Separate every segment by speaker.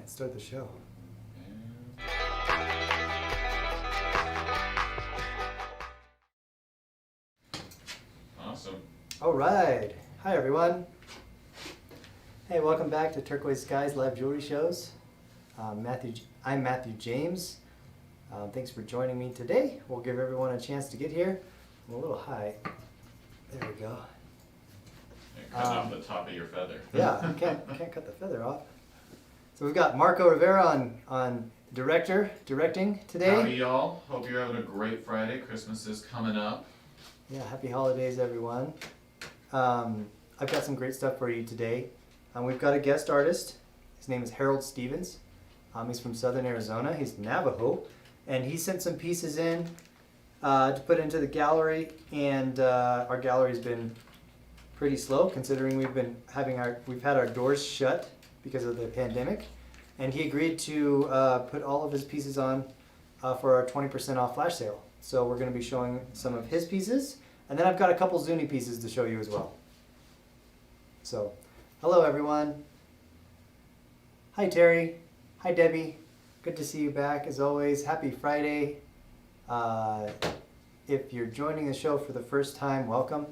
Speaker 1: and start the show.
Speaker 2: Awesome.
Speaker 1: All right. Hi, everyone. Hey, welcome back to TSkies live jewelry shows. I'm Matthew James. Thanks for joining me today. We'll give everyone a chance to get here. I'm a little high. There we go.
Speaker 2: You're cutting off the top of your feather.
Speaker 1: Yeah, I can't cut the feather off. So we've got Marco Rivera on directing today.
Speaker 2: Howdy, y'all. Hope you're having a great Friday. Christmas is coming up.
Speaker 1: Yeah, happy holidays, everyone. I've got some great stuff for you today. We've got a guest artist. His name is Harold Stevens. He's from Southern Arizona. He's Navajo. And he sent some pieces in to put into the gallery. And our gallery's been pretty slow considering we've had our doors shut because of the pandemic. And he agreed to put all of his pieces on for our 20% off flash sale. So we're going to be showing some of his pieces. And then I've got a couple Zuni pieces to show you as well. So, hello everyone. Hi Terry. Hi Debbie. Good to see you back as always. Happy Friday. If you're joining the show for the first time, welcome.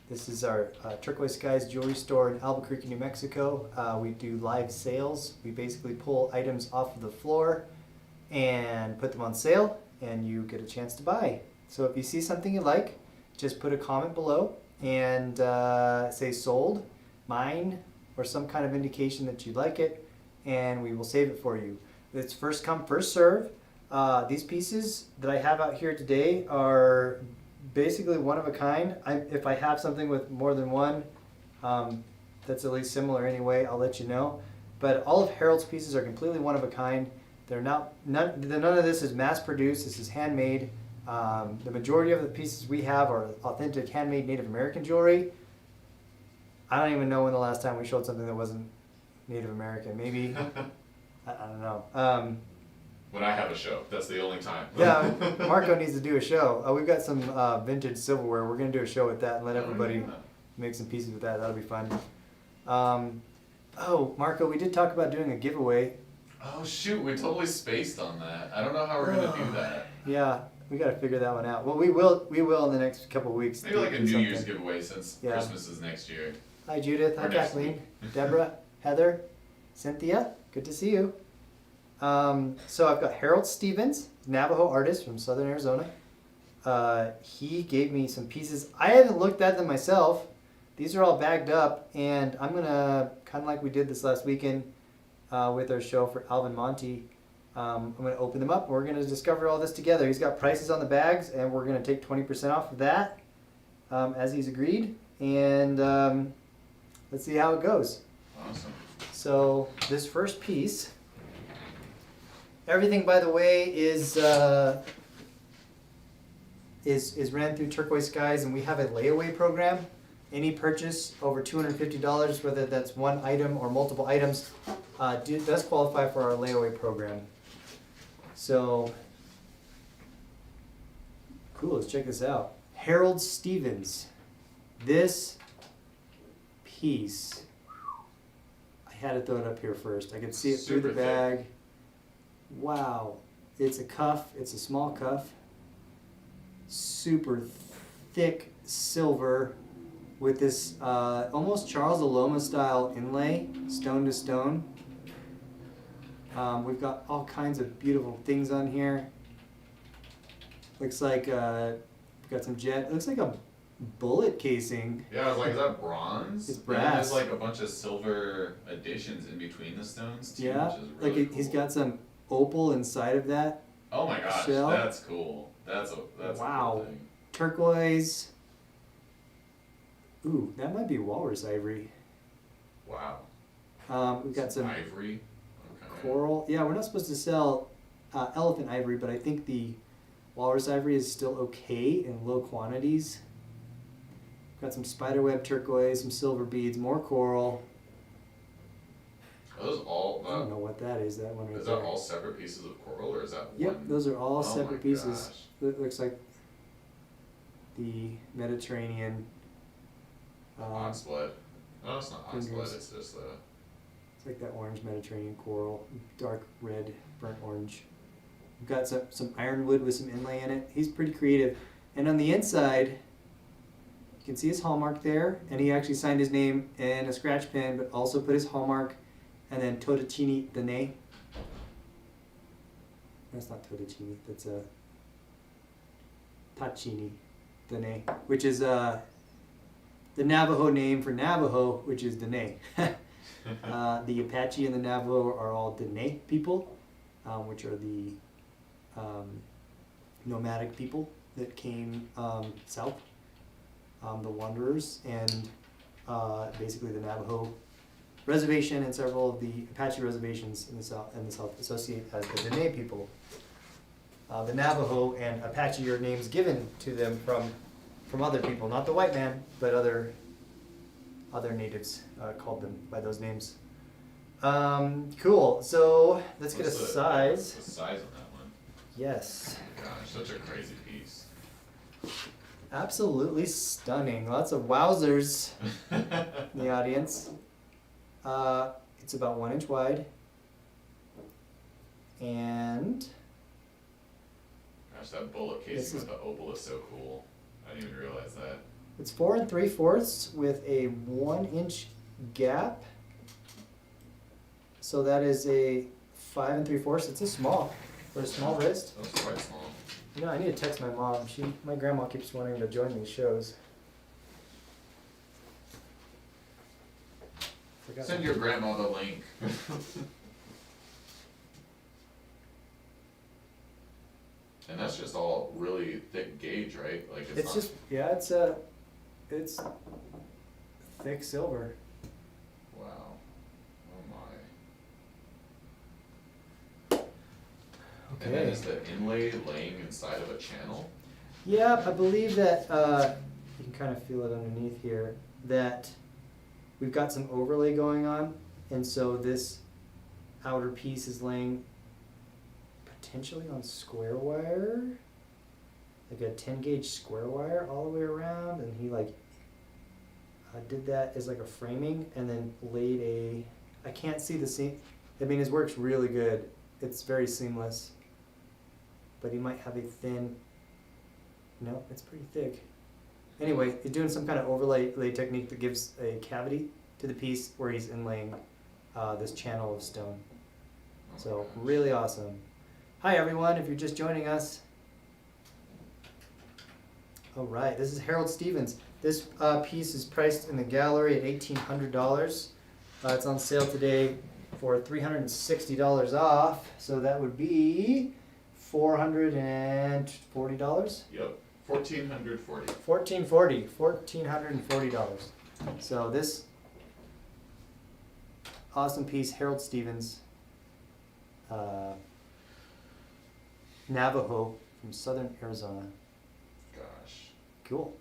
Speaker 1: This is our TSkies jewelry store in Albuquerque, New Mexico. We do live sales. We basically pull items off of the floor and put them on sale, and you get a chance to buy. So if you see something you like, just put a comment below and say sold, mine, or some kind of indication that you like it, and we will save it for you. It's first come, first serve. These pieces that I have out here today are basically one of a kind. If I have something with more than one that's at least similar anyway, I'll let you know. But all of Harold's pieces are completely one of a kind. None of this is mass produced. This is handmade. The majority of the pieces we have are authentic handmade Native American jewelry. I don't even know when the last time we showed something that wasn't Native American. Maybe, I don't know.
Speaker 2: When I have a show, that's the only time.
Speaker 1: Yeah, Marco needs to do a show. We've got some vintage silverware. We're going to do a show with that and let everybody make some pieces with that. That'll be fun. Marco, we did talk about doing a giveaway.
Speaker 2: Oh shoot, we totally spaced on that. I don't know how we're going to do that.
Speaker 1: Yeah, we got to figure that one out. Well, we will in the next couple of weeks.
Speaker 2: Maybe like a New Year's giveaway since Christmas is next year.
Speaker 1: Hi Judith, hi Kathleen, Deborah, Heather, Cynthia, good to see you. So I've got Harold Stevens, Navajo artist from Southern Arizona. He gave me some pieces. I haven't looked at them myself. These are all bagged up, and I'm gonna, kind of like we did this last weekend with our show for Alvin Monty, I'm gonna open them up and we're gonna discover all this together. He's got prices on the bags, and we're gonna take 20% off of that as he's agreed, and let's see how it goes.
Speaker 2: Awesome.
Speaker 1: So this first piece, everything, by the way, is ran through TSkies, and we have a layaway program. Any purchase over $250, whether that's one item or multiple items, does qualify for our layaway program. So, cool, let's check this out. Harold Stevens. This piece, I had to throw it up here first. I could see it through the bag. Wow, it's a cuff, it's a small cuff, super thick silver with this almost Charles Aloma style inlay, stone to stone. We've got all kinds of beautiful things on here. Looks like we've got some jet, it looks like a bullet casing.
Speaker 2: Yeah, I was like, is that bronze?
Speaker 1: It's brass.
Speaker 2: And there's like a bunch of silver additions in between the stones too,
Speaker 1: Yeah,
Speaker 2: which is really
Speaker 1: he's
Speaker 2: cool.
Speaker 1: got some opal inside of that.
Speaker 2: Oh my gosh,
Speaker 1: shell.
Speaker 2: that's cool. That's
Speaker 1: wow.
Speaker 2: a cool thing.
Speaker 1: Turquoise. Ooh, that might be walrus ivory.
Speaker 2: Wow.
Speaker 1: We've got some
Speaker 2: ivory. Okay.
Speaker 1: coral. Yeah, we're not supposed to sell elephant ivory, but I think the walrus ivory is still okay in low quantities. Got some spiderweb turquoise, some silver beads, more coral.
Speaker 2: Are those all?
Speaker 1: I don't know what that is. That one right
Speaker 2: Is
Speaker 1: there.
Speaker 2: that all separate pieces of coral, or is that
Speaker 1: Yep,
Speaker 2: one?
Speaker 1: those are all
Speaker 2: Oh
Speaker 1: separate
Speaker 2: my
Speaker 1: pieces.
Speaker 2: gosh.
Speaker 1: It looks like the Mediterranean.
Speaker 2: Oxblood. No, it's not oxblood.
Speaker 1: fingers.
Speaker 2: It's just
Speaker 1: It's like that orange Mediterranean coral, dark red, burnt orange. We've got some ironwood with some inlay in it. He's pretty creative. And on the inside, you can see his hallmark there, and he actually signed his name in a scratch pen, but also put his hallmark, and then Totocini Dene. That's not Totocini, that's a Tachini Dene, which is the Navajo name for Navajo, which is Dene. The Apache and the Navajo are all Dene people, which are the nomadic people that came south, the wanderers, and basically the Navajo reservation and several of the Apache reservations in the south associate as the Dene people. The Navajo and Apache are names given to them from other people, not the white man, but other natives called them by those names. Cool. So let's get a size.
Speaker 2: The size of that one.
Speaker 1: Yes.
Speaker 2: Gosh, such a crazy piece.
Speaker 1: Absolutely stunning. Lots of wowzers in the audience. It's about 1 inch wide. And
Speaker 2: Gosh, that bullet casing with the opal is so cool. I didn't even realize that.
Speaker 1: it's 4 3/4 with a 1 inch gap. So that is a 5 3/4. It's a small for a small wrist.
Speaker 2: That was quite small.
Speaker 1: You know, I need to text my mom. My grandma keeps wanting to join these shows. Forgot
Speaker 2: Send your grandma the link. And that's just all really thick gauge, right? Like
Speaker 1: It's
Speaker 2: not,
Speaker 1: just it's thick silver.
Speaker 2: wow. Oh my. And then is the inlay laying inside of a channel?
Speaker 1: Yeah, I believe that you can kind of feel it underneath here that we've got some overlay going on, and so this outer piece is laying potentially on square wire, like a 10 gauge square wire all the way around, and he did that as like a framing and then laid I can't see the seam. I mean, his work's really good. It's very seamless, but he might have a thin, no, it's pretty thick. Anyway, he's doing some kind of overlay technique that gives a cavity to the piece where he's inlaying this channel of stone. So really awesome. Hi everyone, if you're just joining us. All right, this is Harold Stevens. This piece is priced in the gallery at $1,800. It's on sale today for $360 off, so that would be $440.
Speaker 2: Yep. $1,440.
Speaker 1: $1,440. So this awesome piece, Harold Stevens, Navajo from southern Arizona.
Speaker 2: Gosh.
Speaker 1: Cool.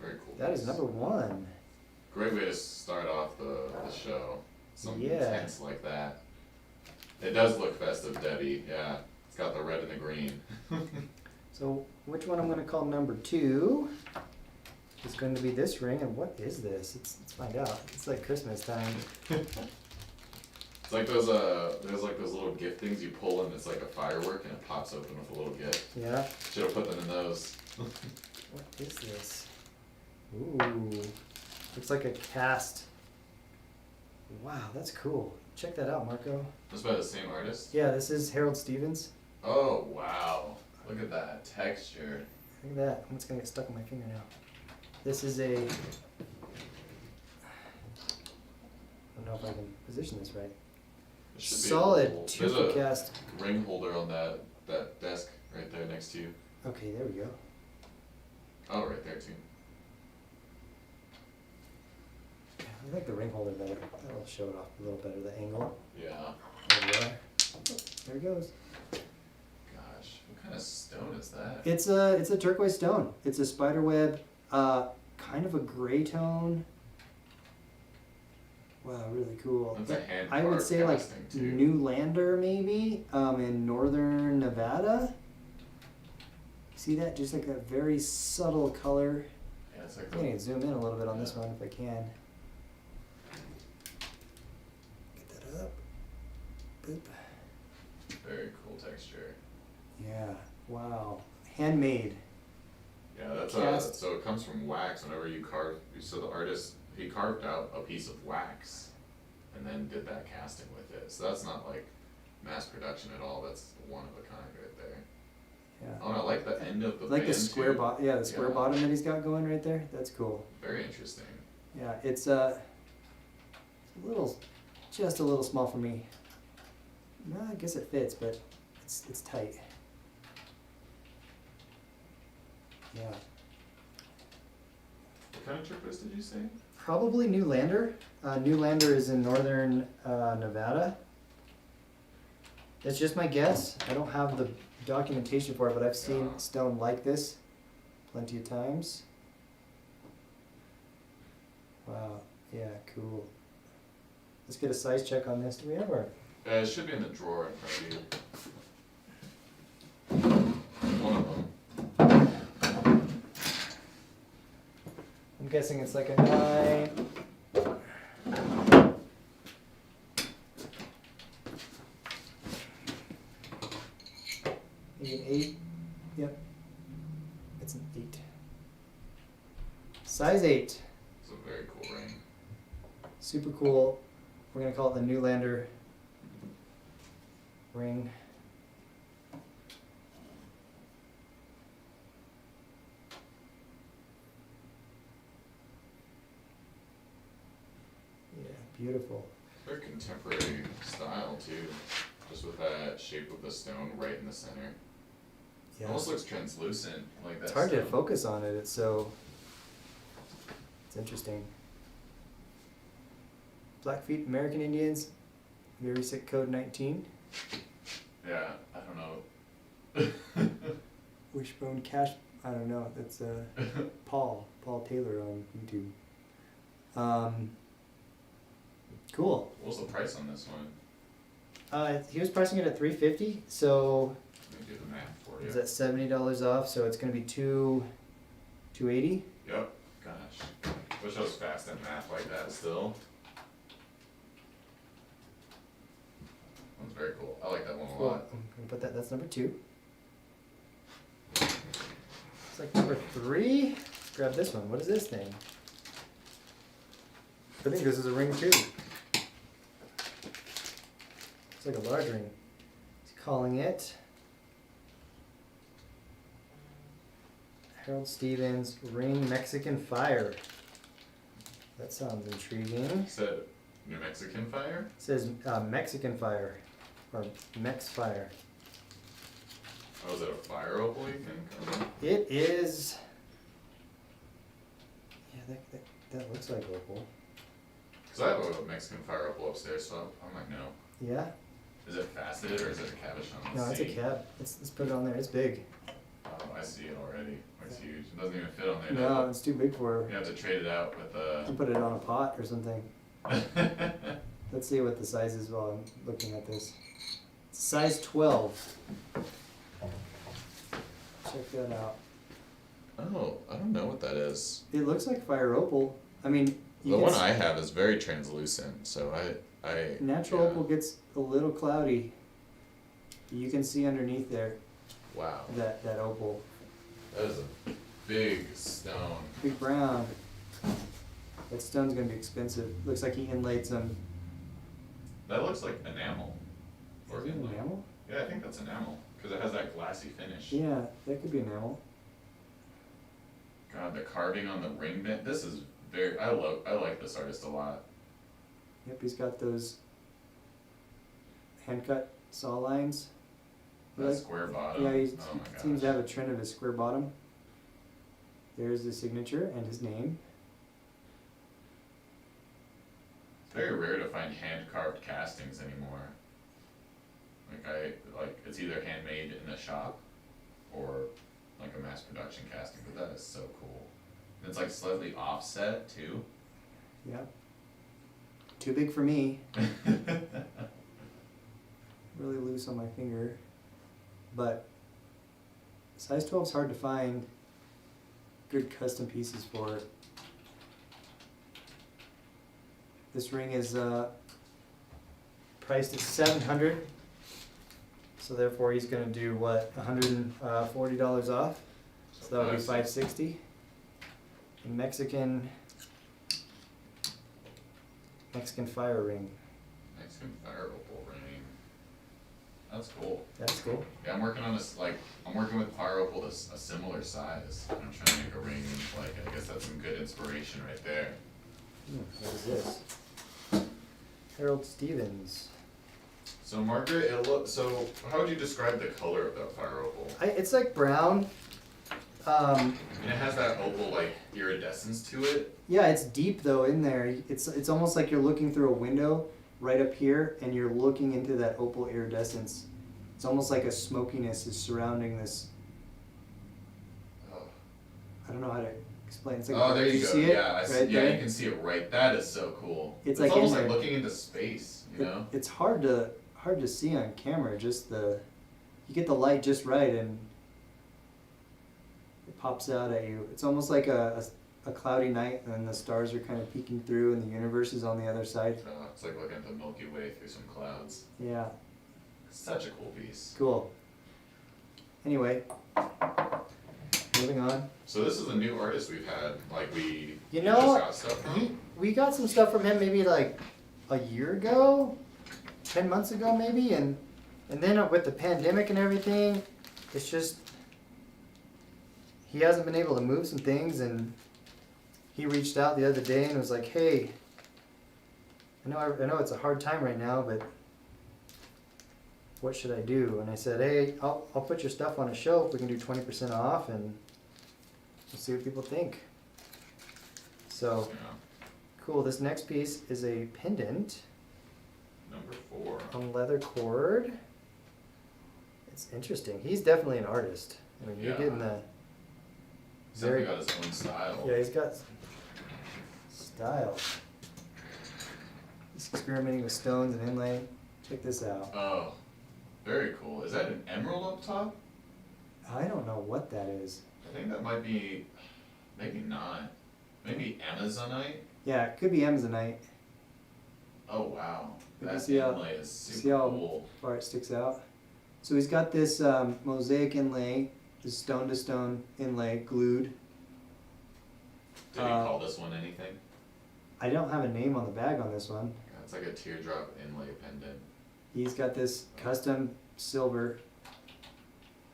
Speaker 2: Very cool.
Speaker 1: That is number 1.
Speaker 2: Great way to start off the show. Something
Speaker 1: Yeah.
Speaker 2: intense like that. It does look festive, Debbie. Yeah. It's got the red and the green.
Speaker 1: So which one I'm going to call number 2 is going to be this ring, and what is this? Let's find out. It's like Christmas time.
Speaker 2: It's like those there's like those little gift things you pull and it's like a firework and it pops open with a little gift.
Speaker 1: Yeah.
Speaker 2: Should have put them in those.
Speaker 1: What is this? Ooh. Looks like a cast. Wow, that's cool. Check that out, Marco.
Speaker 2: That's by the same artist?
Speaker 1: Yeah, this is Harold Stevens.
Speaker 2: Oh, wow. Look at that texture.
Speaker 1: Look at that. It's going to get stuck on my finger now. This is a... I don't know if I can position this right.
Speaker 2: It should be
Speaker 1: Solid
Speaker 2: a little-
Speaker 1: tufa
Speaker 2: there's a
Speaker 1: cast.
Speaker 2: ring holder on that desk right there next to you.
Speaker 1: Okay, there we go.
Speaker 2: Oh, right there too.
Speaker 1: I like the ring holder better. That'll show it off a little better, the angle.
Speaker 2: Yeah.
Speaker 1: There we are. There it goes.
Speaker 2: Gosh, what kind of stone is that?
Speaker 1: It's a turquoise stone. It's a spider web, kind of a gray tone. Wow, really cool.
Speaker 2: That's a hand
Speaker 1: I would
Speaker 2: carved
Speaker 1: say like
Speaker 2: casting, too.
Speaker 1: New Lander maybe, in northern Nevada. See that? Just like that very subtle color.
Speaker 2: Yeah, it's like
Speaker 1: I'm gonna zoom in a little bit on this one if I can. Get that up. Boop.
Speaker 2: Very cool texture.
Speaker 1: Yeah. Wow. Handmade.
Speaker 2: Yeah, that's
Speaker 1: Cast.
Speaker 2: so it comes from wax. Whenever you carve, so the artist, he carved out a piece of wax, and then did that casting with it. So that's not like mass production at all. That's one of a kind right there.
Speaker 1: Yeah.
Speaker 2: Oh, and I like the end of the
Speaker 1: Like the
Speaker 2: band,
Speaker 1: square
Speaker 2: too.
Speaker 1: bottom. Yeah, the square
Speaker 2: Yeah.
Speaker 1: bottom that he's got going right there. That's cool.
Speaker 2: Very interesting.
Speaker 1: Yeah, it's just a little small for me. No, I guess it fits, but it's tight. Yeah.
Speaker 2: What kind of turquoise did you say?
Speaker 1: Probably New Lander. New Lander is in northern Nevada. That's just my guess. I don't have the documentation for it, but I've seen
Speaker 2: Yeah.
Speaker 1: stone like this plenty of times. Wow. Yeah, cool. Let's get a size check on this. Do we have our...
Speaker 2: It should be in the drawer in front of you. One of them.
Speaker 1: I'm guessing it's like a 9. Maybe an 8. Yep. It's an 8. Size 8.
Speaker 2: It's a very cool ring.
Speaker 1: Super cool. We're gonna call it the New Lander ring. Yeah, beautiful.
Speaker 2: Very contemporary style too, just with that shape of the stone right in the center.
Speaker 1: Yeah.
Speaker 2: Almost looks translucent, like that.
Speaker 1: It's hard to
Speaker 2: stone.
Speaker 1: focus on it. It's interesting. Blackfeet American Indians, very sick code 19.
Speaker 2: Yeah, I don't know.
Speaker 1: Wishbone Cash, I don't know. That's Paul Taylor on YouTube. Cool.
Speaker 2: What was the price on this one?
Speaker 1: He was pricing it at $350. So
Speaker 2: Let me do the math for you.
Speaker 1: is that $70 off? So it's gonna be $280.
Speaker 2: Yep. Gosh. Wish I was fast at math like that still. One's very cool. I like that one a
Speaker 1: Cool.
Speaker 2: lot.
Speaker 1: I'm gonna put that. That's number 2. It's like number 3. Grab this one. What is this thing? I think this is a ring too. It's like a large ring. He's calling it Harold Stevens Ring Mexican Fire. That sounds intriguing.
Speaker 2: You said New Mexican fire?
Speaker 1: It says Mexican Fire or Mex Fire.
Speaker 2: Oh, is it a fire opal you think?
Speaker 1: It is. Yeah, that looks like opal.
Speaker 2: Because I have a Mexican fire opal upstairs, so I'm like, no.
Speaker 1: Yeah.
Speaker 2: Is it faceted or is it a cabochon?
Speaker 1: No,
Speaker 2: Let's
Speaker 1: it's a
Speaker 2: see.
Speaker 1: cab. Let's put it on there. It's big.
Speaker 2: Oh, I see it already. It's huge. It doesn't even fit on there.
Speaker 1: No,
Speaker 2: does
Speaker 1: it's too big for
Speaker 2: it? You have to trade it out with
Speaker 1: You put it on a pot or something. Let's see what the size is while I'm looking at this. Size 12. Check that out.
Speaker 2: Oh, I don't know what that is.
Speaker 1: It looks like fire opal. I mean,
Speaker 2: The one I have is very translucent, so I
Speaker 1: natural
Speaker 2: yeah.
Speaker 1: opal gets a little cloudy. You can see underneath there
Speaker 2: Wow,
Speaker 1: that opal.
Speaker 2: that is a big stone.
Speaker 1: Big brown. That stone's gonna be expensive. Looks like he inlaid some.
Speaker 2: That looks like enamel. Or
Speaker 1: Is it
Speaker 2: inlay.
Speaker 1: enamel?
Speaker 2: Yeah, I think that's enamel because it has that glassy finish.
Speaker 1: Yeah, that could be enamel.
Speaker 2: God, the carving on the ring bit. This is very. I like this artist a lot.
Speaker 1: Yep, he's got those hand cut saw lines.
Speaker 2: That
Speaker 1: Like-
Speaker 2: square bottom.
Speaker 1: Yeah, he
Speaker 2: Oh my
Speaker 1: seems to
Speaker 2: gosh.
Speaker 1: have a trend of his square bottom. There's his signature and his name.
Speaker 2: It's very rare to find hand carved castings anymore. Like it's either handmade in a shop or like a mass production casting, but that is so cool. And it's like slightly offset too.
Speaker 1: Yep. Too big for me. Really loose on my finger. But size 12 is hard to find good custom pieces for it. This ring is priced at 700. So therefore he's gonna do what, $140 off? So that would be 560. Mexican fire ring.
Speaker 2: Mexican fire opal ring. That's cool.
Speaker 1: That's cool.
Speaker 2: Yeah, I'm working on this, like, I'm working with fire opal that's a similar size. I'm trying to make a ring, like, I guess that's some good inspiration right there.
Speaker 1: What is this? Harold Stevens.
Speaker 2: So Margaret, so how would you describe the color of that fire opal?
Speaker 1: It's like brown.
Speaker 2: And it has that opal like iridescence to it.
Speaker 1: Yeah, it's deep though in there. It's almost like you're looking through a window right up here, and you're looking into that opal iridescence. It's almost like a smokiness is surrounding this.
Speaker 2: Oh,
Speaker 1: I don't know how to explain. It's like,
Speaker 2: oh there you go.
Speaker 1: see it?
Speaker 2: Yeah, I see,
Speaker 1: Right
Speaker 2: yeah,
Speaker 1: there?
Speaker 2: you can see it right. That is so cool.
Speaker 1: It's
Speaker 2: It's
Speaker 1: like
Speaker 2: almost
Speaker 1: in
Speaker 2: like
Speaker 1: there.
Speaker 2: looking into space, you know?
Speaker 1: It's hard to see on camera. Just you get the light just right, and it pops out at you. It's almost like a cloudy night, and then the stars are kind of peeking through, and the universe is on the other side.
Speaker 2: It's like looking at the Milky Way through some clouds.
Speaker 1: Yeah,
Speaker 2: Such a cool piece.
Speaker 1: cool. Anyway, moving on.
Speaker 2: So this is a new artist we've had. Like we
Speaker 1: You
Speaker 2: we
Speaker 1: know,
Speaker 2: just got stuff from.
Speaker 1: we got some stuff from him maybe like a year ago, 10 months ago maybe, and then with the pandemic and everything, it's just he hasn't been able to move some things, and he reached out the other day and was like, "Hey, I know it's a hard time right now, but what should I do?" And I said, "Hey, I'll put your stuff on a shelf. We can do 20% off, and we'll see what people think." So.
Speaker 2: Yeah.
Speaker 1: Cool, this next piece is a pendant
Speaker 2: Number 4.
Speaker 1: on leather cord. It's interesting. He's definitely an artist. I mean, you're
Speaker 2: Yeah.
Speaker 1: getting the
Speaker 2: He's definitely got his own style.
Speaker 1: yeah, he's got style. He's experimenting with stones and inlay. Check this out.
Speaker 2: Oh, very cool. Is that an emerald up top?
Speaker 1: I don't know what that is.
Speaker 2: I think that might be, maybe not. Maybe Amazonite?
Speaker 1: Yeah, it could be Amazonite.
Speaker 2: Oh wow,
Speaker 1: You can
Speaker 2: that
Speaker 1: see how-
Speaker 2: inlay is
Speaker 1: see
Speaker 2: super
Speaker 1: how
Speaker 2: cool.
Speaker 1: far it sticks out. So he's got this mosaic inlay, this stone to stone inlay glued.
Speaker 2: Did he call this one anything?
Speaker 1: I don't have a name on the bag on this one.
Speaker 2: Yeah, it's like a teardrop inlay pendant.
Speaker 1: He's got this custom silver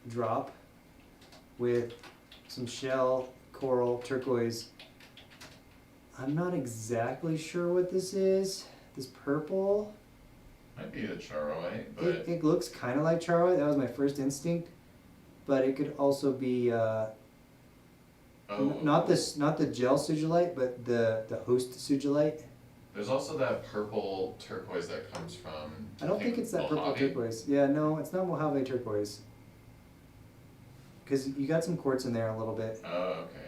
Speaker 1: drop with some shell, coral, turquoise. I'm not exactly sure what this is. This purple.
Speaker 2: Might be the charoite, but
Speaker 1: It looks kind of like charoite. That was my first instinct. But it could also be not the gel sugilite, but the host sugilite.
Speaker 2: There's also that purple turquoise that comes from.
Speaker 1: I don't think it's that purple
Speaker 2: Mojave.
Speaker 1: turquoise. Yeah, no, it's not Mojave turquoise. Because you got some quartz in there a little bit.
Speaker 2: Oh, okay.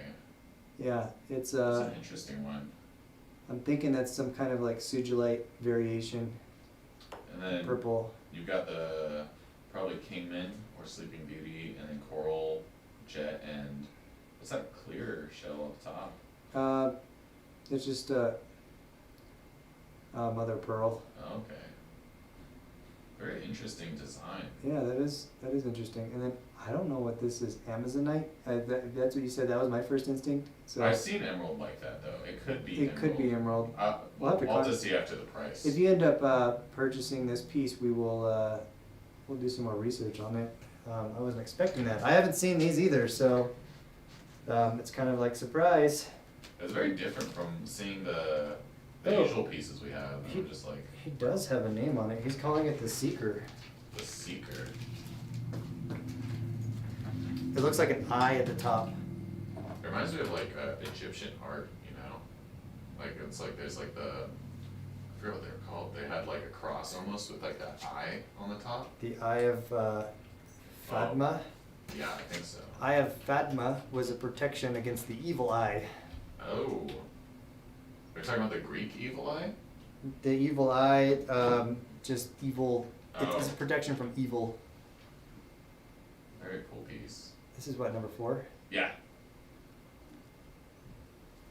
Speaker 1: Yeah, it's
Speaker 2: That's an interesting one.
Speaker 1: I'm thinking that's some kind of like sugilite variation.
Speaker 2: And then
Speaker 1: Purple.
Speaker 2: you've got the probably Kingman or Sleeping Beauty, and then Coral, Jet, and what's that clear shell up top?
Speaker 1: It's just mother of pearl.
Speaker 2: Oh, okay. Very interesting design.
Speaker 1: Yeah, that is interesting. And then I don't know what this is. Amazonite. That's what you said. That was my first instinct. So
Speaker 2: I've seen emerald like that though. It could be.
Speaker 1: it could be emerald.
Speaker 2: We'll
Speaker 1: have to
Speaker 2: have to see after the price.
Speaker 1: If you end up purchasing this piece, we'll do some more research on it. I wasn't expecting that. I haven't seen these either, so it's kind of like surprise.
Speaker 2: It's very different from seeing the
Speaker 1: Oh.
Speaker 2: usual pieces we have. I'm just like
Speaker 1: He does have a name on it. He's calling it the Seeker.
Speaker 2: the Seeker.
Speaker 1: It looks like an eye at the top.
Speaker 2: It reminds me of like Egyptian art, you know? Like it's like there's like I forget what they're called. They had like a cross almost with like that eye on the top.
Speaker 1: The Eye of Fatma.
Speaker 2: Yeah, I think so.
Speaker 1: Eye of Fatma was a protection against the evil eye.
Speaker 2: Oh. We're talking about the Greek evil eye?
Speaker 1: The evil eye, just evil. It's a
Speaker 2: Oh.
Speaker 1: protection from evil.
Speaker 2: Very cool piece.
Speaker 1: This is what, number 4?
Speaker 2: Yeah.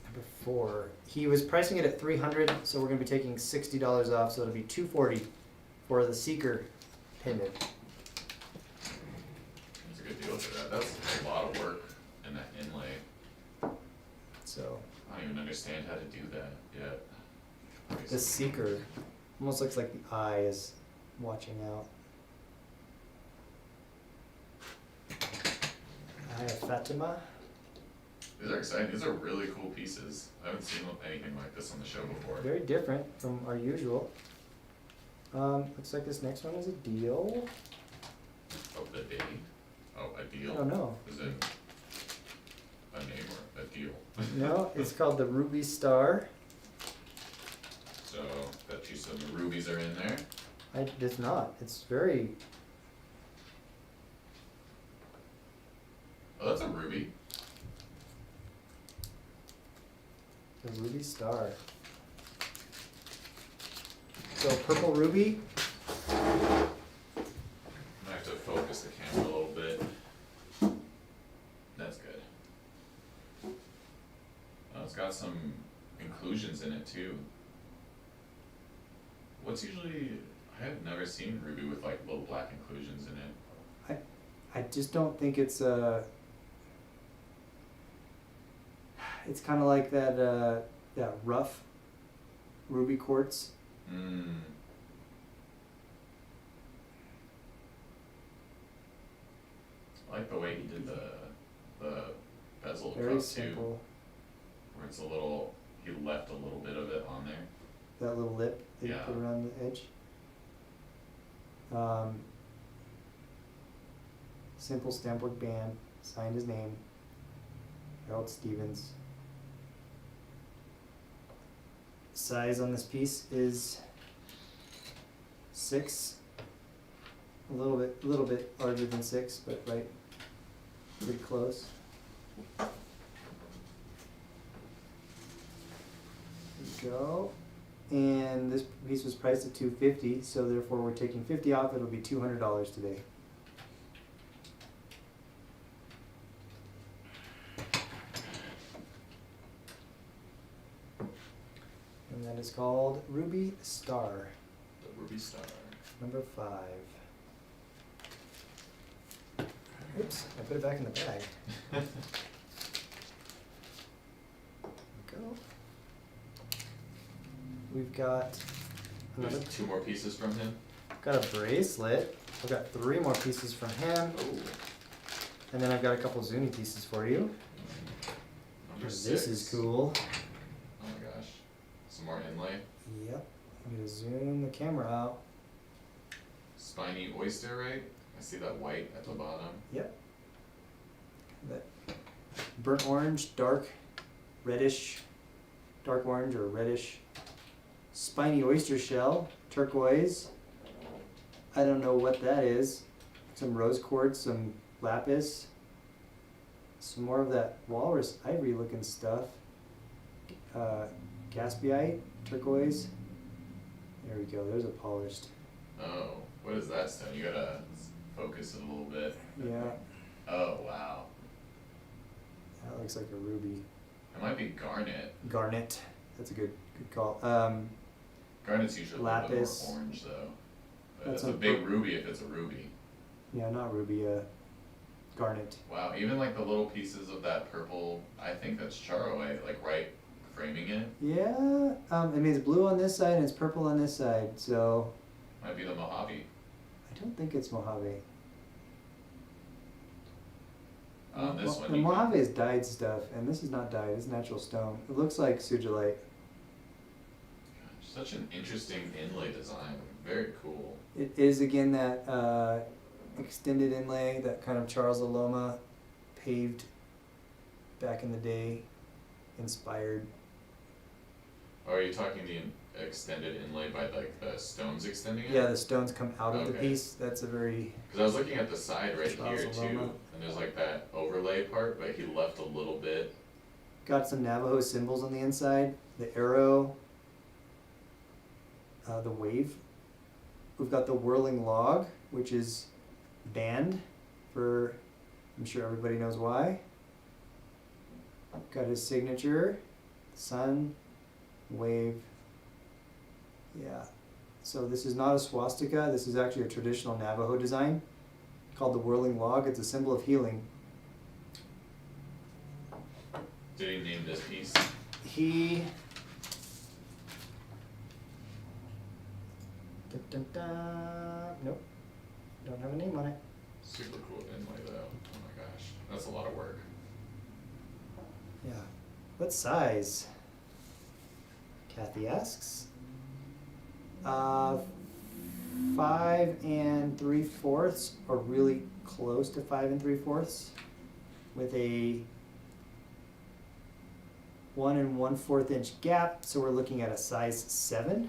Speaker 1: Number 4. He was pricing it at $300, so we're gonna be taking $60 off, so it'll be $240 or the Seeker pendant.
Speaker 2: That's a good deal for that. That's a lot of work in that inlay.
Speaker 1: So
Speaker 2: I don't even understand how to do that yet.
Speaker 1: this Seeker almost looks like the eye is watching out. Eye of Fatima.
Speaker 2: These are exciting. These are really cool pieces. I haven't seen anything like this on the show before.
Speaker 1: Very different from our usual. Looks like this next one is a deal.
Speaker 2: Oh, the day. Oh, a deal.
Speaker 1: I don't know.
Speaker 2: Is it a name or a deal?
Speaker 1: No, it's called the Ruby Star.
Speaker 2: So, bet you some rubies are in there.
Speaker 1: It's not. It's very.
Speaker 2: Oh, that's a ruby.
Speaker 1: The Ruby Star. So purple ruby.
Speaker 2: I have to focus the camera a little bit. That's good. Oh, it's got some inclusions in it too. What's usually, I have never seen ruby with like little black inclusions in it.
Speaker 1: I just don't think it's it's kind of like that rough ruby quartz.
Speaker 2: Mm. I like the way he did the bezel
Speaker 1: Very
Speaker 2: cup
Speaker 1: simple.
Speaker 2: too, where it's a little, he left a little bit of it on there.
Speaker 1: That little lip that you
Speaker 2: Yeah.
Speaker 1: put around the edge. Simple stampwork band. Signed his name. Harold Stevens. Size on this piece is 6. A little bit larger than 6, but right, pretty close. There you go. And this piece was priced at $250, so therefore we're taking 50 off. It'll be $200 today. And that is called Ruby Star,
Speaker 2: The ruby star.
Speaker 1: number 5. Oops, I put it back in the bag. There we go. We've got another
Speaker 2: There's 2 more pieces from him.
Speaker 1: got a bracelet. I've got 3 more pieces from him.
Speaker 2: Oh,
Speaker 1: And then I've got a couple Zuni pieces for you.
Speaker 2: number
Speaker 1: This
Speaker 2: 6.
Speaker 1: is cool.
Speaker 2: Oh my gosh. Some more inlay.
Speaker 1: Yep. I'm gonna zoom the camera out.
Speaker 2: Spiny oyster, right? I see that white at the bottom.
Speaker 1: Yep. That burnt orange, dark, reddish, dark orange or reddish spiny oyster shell, turquoise. I don't know what that is. Some rose quartz, some lapis, some more of that walrus ivory looking stuff. Gaspiite, turquoise. There we go, there's a polished.
Speaker 2: Oh, what is that stone? You gotta focus it a little bit.
Speaker 1: Yeah,
Speaker 2: Oh, wow.
Speaker 1: that looks like a ruby.
Speaker 2: It might be garnet.
Speaker 1: Garnet, that's a good call.
Speaker 2: Garnet's usually a little bit
Speaker 1: Lapis.
Speaker 2: more orange though. But
Speaker 1: That's
Speaker 2: it's a
Speaker 1: a
Speaker 2: big
Speaker 1: pur-
Speaker 2: ruby if it's a ruby.
Speaker 1: Yeah, not ruby, garnet.
Speaker 2: Wow, even like the little pieces of that purple, I think that's charoite, like right framing it.
Speaker 1: Yeah, I mean it's blue on this side and it's purple on this side, so
Speaker 2: Might be the Mojave.
Speaker 1: I don't think it's Mojave.
Speaker 2: This
Speaker 1: The
Speaker 2: one. you
Speaker 1: Mojave is dyed stuff, and this is not dyed, it's natural stone. It looks like sugilite.
Speaker 2: Such an interesting inlay design. Very cool.
Speaker 1: It is again that extended inlay that kind of Charles Aloma paved back in the day, inspired.
Speaker 2: Or are you talking the extended inlay by like the stones extending it?
Speaker 1: Yeah, the stones come out of the
Speaker 2: Okay.
Speaker 1: piece. That's a very
Speaker 2: Because I was looking at the side right
Speaker 1: Charles
Speaker 2: here too,
Speaker 1: Aloma.
Speaker 2: and there's like that overlay part, but he left a little bit.
Speaker 1: got some Navajo symbols on the inside. The arrow, the wave. We've got the Whirling Log, which is banned for, I'm sure everybody knows why. Got his signature, sun, wave, yeah, So this is not a swastika. This is actually a traditional Navajo design called the Whirling Log. It's a symbol of healing.
Speaker 2: Did he name this piece?
Speaker 1: He. Dun, dun, dun. Nope. Don't have a name on it.
Speaker 2: Super cool inlay though. Oh my gosh, that's a lot of work.
Speaker 1: Yeah. What size? Kathy asks. 5 3/4, or really close to 5 3/4, with a 1 1/4 inch gap. So we're looking at a size 7.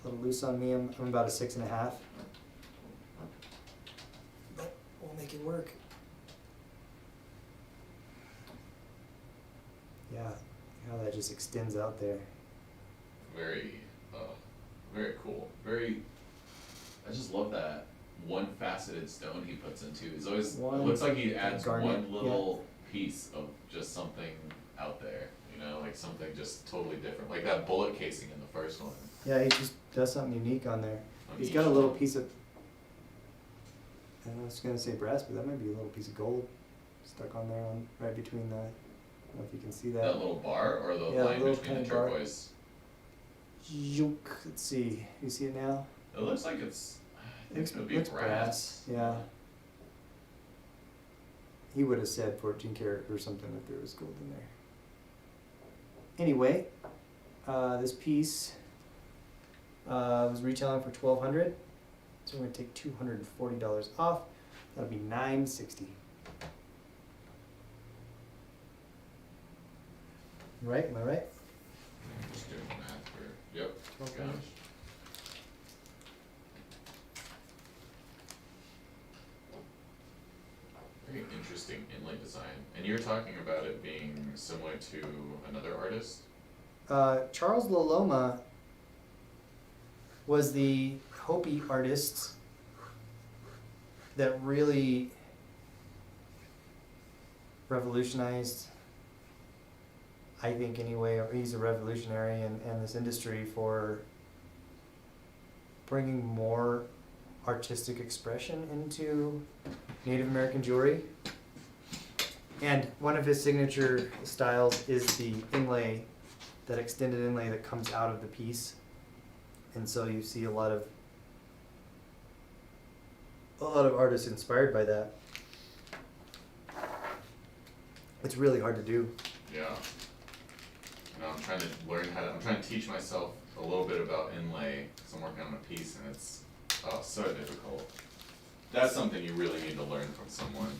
Speaker 1: A little loose on me. I'm about a 6.5. But we'll make it work. Yeah, how that just extends out there.
Speaker 2: Very, very cool. I just love that one faceted stone he puts into. It's always, it looks like he adds
Speaker 1: garnet,
Speaker 2: one little piece of just something out there, you know, like something just totally different. Like that bullet casing in the first one.
Speaker 1: Yeah, he just does something unique on there. He's got a little piece of, I was gonna say brass, but that might be a little piece of gold stuck on there, right between the, I don't know if you can see that.
Speaker 2: That little bar or the
Speaker 1: Yeah,
Speaker 2: line
Speaker 1: little
Speaker 2: between the
Speaker 1: kind of bar.
Speaker 2: turquoise?
Speaker 1: Yoink. Let's see. You see it now?
Speaker 2: It looks like it's, I think it would be
Speaker 1: Looks
Speaker 2: brass.
Speaker 1: Yeah. He would have said 14 karat or something if there was gold in there. Anyway, this piece was retailing for $1,200, so we're gonna take $240 off. That'll be $960. Right? Am I right?
Speaker 2: Just doing the math for, yep, gosh.
Speaker 1: 1200.
Speaker 2: Very interesting inlay design. And you're talking about it being similar to another artist?
Speaker 1: Charles Loloma was the Hopi artist that really revolutionized, I think anyway, he's a revolutionary in this industry for bringing more artistic expression into Native American jewelry. And one of his signature styles is the inlay, that extended inlay that comes out of the piece. And so you see a lot of artists inspired by that. It's really hard to do.
Speaker 2: Yeah. No, I'm trying to teach myself a little bit about inlay, because I'm working on a piece and it's so difficult. That's something you really need to learn from someone.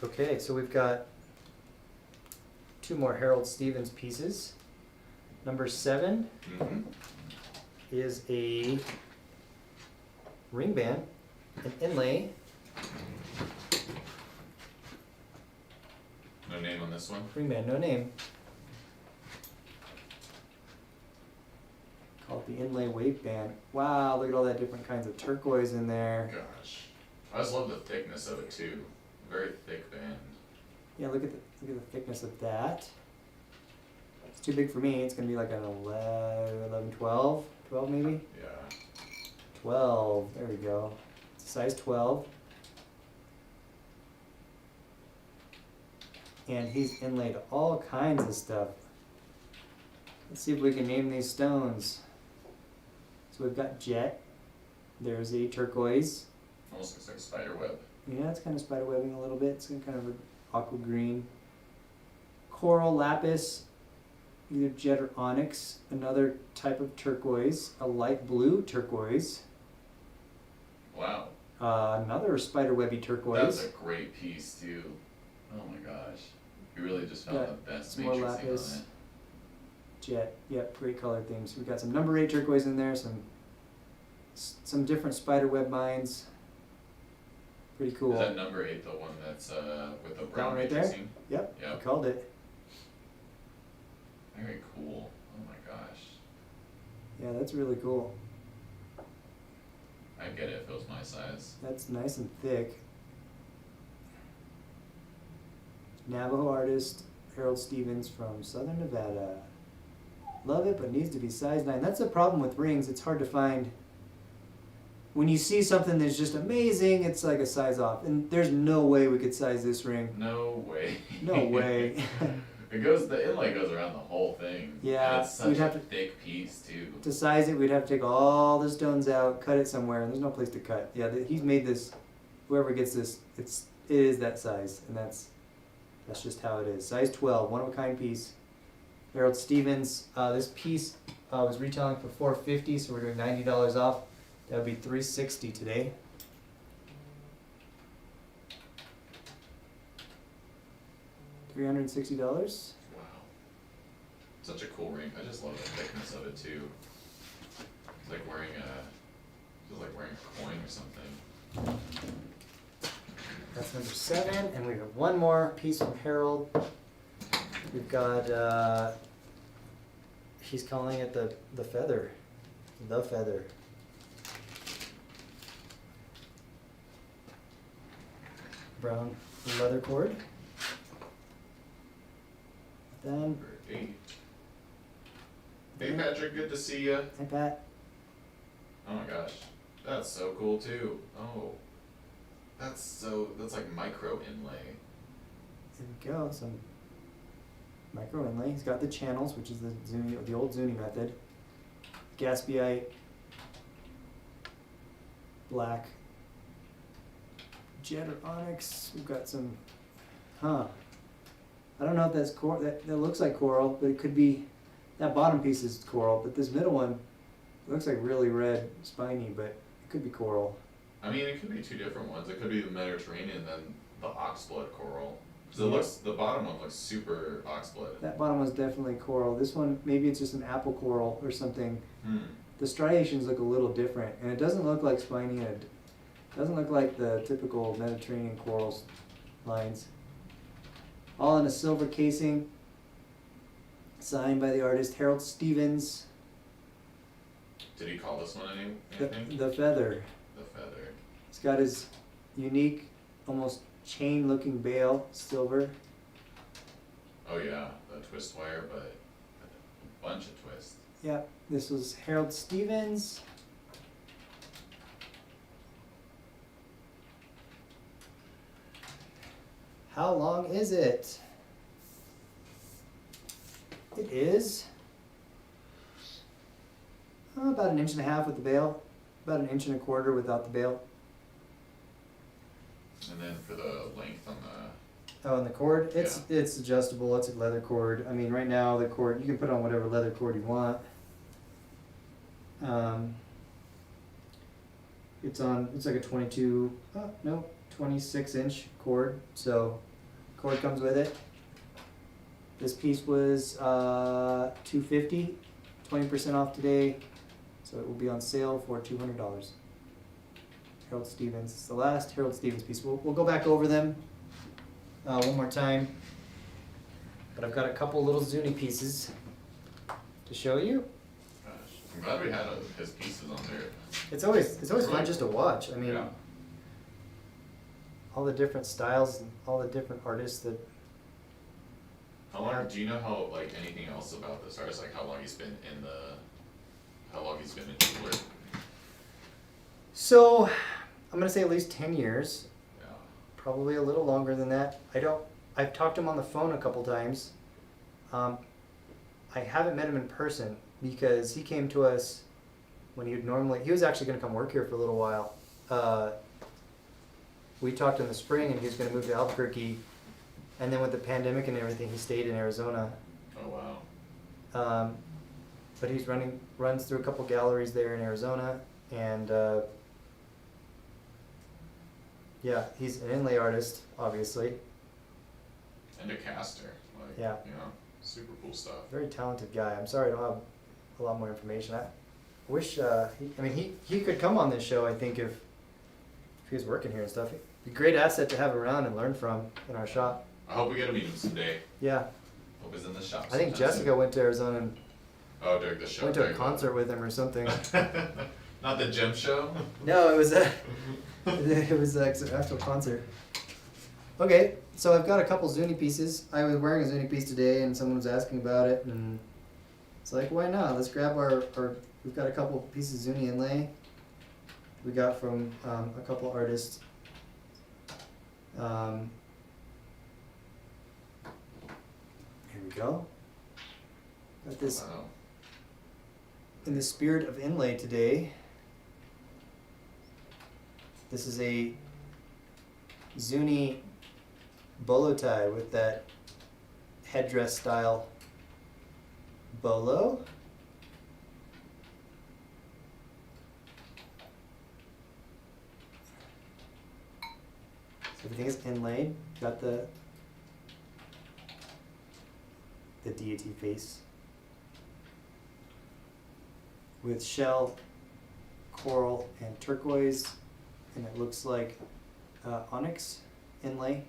Speaker 1: Okay, so we've got 2 more Harold Stevens pieces. Number 7
Speaker 2: Mm-hmm.
Speaker 1: is a ring band, an inlay.
Speaker 2: No name on this one?
Speaker 1: Ring band, no name. Called the Inlay Wave Band. Wow, look at all that different kinds of turquoise in there.
Speaker 2: Gosh. I just love the thickness of it too. Very thick band.
Speaker 1: Yeah, look at the thickness of that. It's too big for me. It's gonna be like an 11, 12 maybe?
Speaker 2: Yeah.
Speaker 1: 12, there we go. It's a size 12. And he's inlaid all kinds of stuff. Let's see if we can name these stones. So we've got jet. There's a turquoise.
Speaker 2: Almost looks like a spider web.
Speaker 1: Yeah, it's kind of spider webbing a little bit. It's kind of an aqua green. Coral lapis, either jet or onyx. Another type of turquoise. A light blue turquoise.
Speaker 2: Wow.
Speaker 1: Another spider webby turquoise.
Speaker 2: That's a great piece too. Oh my gosh. You really just found
Speaker 1: Yeah,
Speaker 2: the best
Speaker 1: some more
Speaker 2: matrixing
Speaker 1: lapis.
Speaker 2: on it.
Speaker 1: Jet, yep, great color themes. We've got some number 8 turquoise in there, some different spider web mines. Pretty cool.
Speaker 2: Is that number 8 the one that's with the brown
Speaker 1: one right there?
Speaker 2: matrixing?
Speaker 1: Yep,
Speaker 2: Yep.
Speaker 1: I called it.
Speaker 2: Very cool. Oh my gosh.
Speaker 1: Yeah, that's really cool.
Speaker 2: I'd get it if it was my size.
Speaker 1: That's nice and thick. Navajo artist Harold Stevens from Southern Nevada. Love it, but needs to be size 9. That's the problem with rings. It's hard to find. When you see something that's just amazing, it's like a size off. And there's no way we could size this ring.
Speaker 2: No way.
Speaker 1: No way.
Speaker 2: The inlay goes around the whole thing.
Speaker 1: Yeah,
Speaker 2: And it's such
Speaker 1: we'd
Speaker 2: a
Speaker 1: have to-
Speaker 2: thick piece too.
Speaker 1: To size it, we'd have to take all the stones out, cut it somewhere, and there's no place to cut. Yeah, he's made this. Whoever gets this, it is that size, and that's just how it is. Size 12, one of a kind piece. Harold Stevens. This piece was retailing for $450, so we're doing $90 off. That would be $360 today. $360.
Speaker 2: Wow. Such a cool ring. I just love the thickness of it too. It's like wearing a coin or something.
Speaker 1: That's number 7, and we have one more piece from Harold. We've got, he's calling it the feather. The feather. Brown leather cord. Then,
Speaker 2: Number 8. Hey Patrick, good to see ya.
Speaker 1: hi Pat.
Speaker 2: Oh my gosh, that's so cool too. Oh, that's like micro inlay.
Speaker 1: There we go, some micro inlay. He's got the channels, which is the old Zuni method. Gaspiite, black, jet or onyx. We've got some, I don't know if that's coral. That looks like coral, but it could be. That bottom piece is coral, but this middle one looks like really red, spiny, but it could be coral.
Speaker 2: I mean, it could be two different ones. It could be the Mediterranean and then the oxblood coral. Cause the bottom one looks super oxblood.
Speaker 1: That bottom one's definitely coral. This one, maybe it's just an apple coral or something. The striations look a little different, and it doesn't look like spiny, and it doesn't look like the typical Mediterranean corals lines. All in a silver casing, signed by the artist Harold Stevens.
Speaker 2: Did he call this one anything?
Speaker 1: The feather.
Speaker 2: The feather.
Speaker 1: He's got his unique, almost chain-looking bail, silver.
Speaker 2: Oh yeah, the twist wire, but a bunch of twists.
Speaker 1: Yeah, this was Harold Stevens. How long is it? It is about 1.5 inches with the bail, about 1.25 inches without the bail.
Speaker 2: And then for the length on the
Speaker 1: Oh, and the cord, it's adjustable. It's a leather cord. I mean, right now the cord, you can put on whatever leather cord you want. It's like a 26-inch cord. So, cord comes with it. This piece was $250, 20% off today. So it will be on sale for $200. Harold Stevens. It's the last Harold Stevens piece. We'll go back over them one more time. But I've got a couple little Zuni pieces to show you.
Speaker 2: gosh, I'm glad we had his pieces on there.
Speaker 1: It's always fun just to watch. I mean,
Speaker 2: Yeah.
Speaker 1: all the different styles and all the different artists that.
Speaker 2: How long? Do you know how anything else about this artist? Like how long he's been in jeweler?
Speaker 1: So, I'm gonna say at least 10 years.
Speaker 2: Yeah.
Speaker 1: Probably a little longer than that. I've talked to him on the phone a couple times. I haven't met him in person because he came to us when he was actually gonna come work here for a little while. We talked in the spring and he was gonna move to Albuquerque, and then with the pandemic and everything, he stayed in Arizona.
Speaker 2: Oh wow.
Speaker 1: But he's runs through a couple galleries there in Arizona, and yeah, he's an inlay artist, obviously.
Speaker 2: And a caster.
Speaker 1: Yeah.
Speaker 2: Super cool stuff.
Speaker 1: Very talented guy. I'm sorry I don't have a lot more information. I wish, he could come on this show, I think, if he was working here and stuff. He'd be a great asset to have around and learn from in our shop.
Speaker 2: I hope we get to meet him someday.
Speaker 1: Yeah.
Speaker 2: Hope he's in the shop.
Speaker 1: I think
Speaker 2: sometime
Speaker 1: Jessica went to Arizona and
Speaker 2: soon. Oh, during the show.
Speaker 1: went to a concert with him or something.
Speaker 2: Not the gym show?
Speaker 1: No, it was an actual concert. Okay, so I've got a couple Zuni pieces. I was wearing a Zuni piece today, and someone was asking about it, and It's like, why not? Let's grab our we've got a couple pieces of Zuni Inlay we got from a couple artists. Here we go. Got this
Speaker 2: Wow.
Speaker 1: in the spirit of inlay today. This is a Zuni bolo tie with that headdress style bolo. So everything is inlaid. Got the deity face with shell, coral, and turquoise, and it looks like onyx inlay.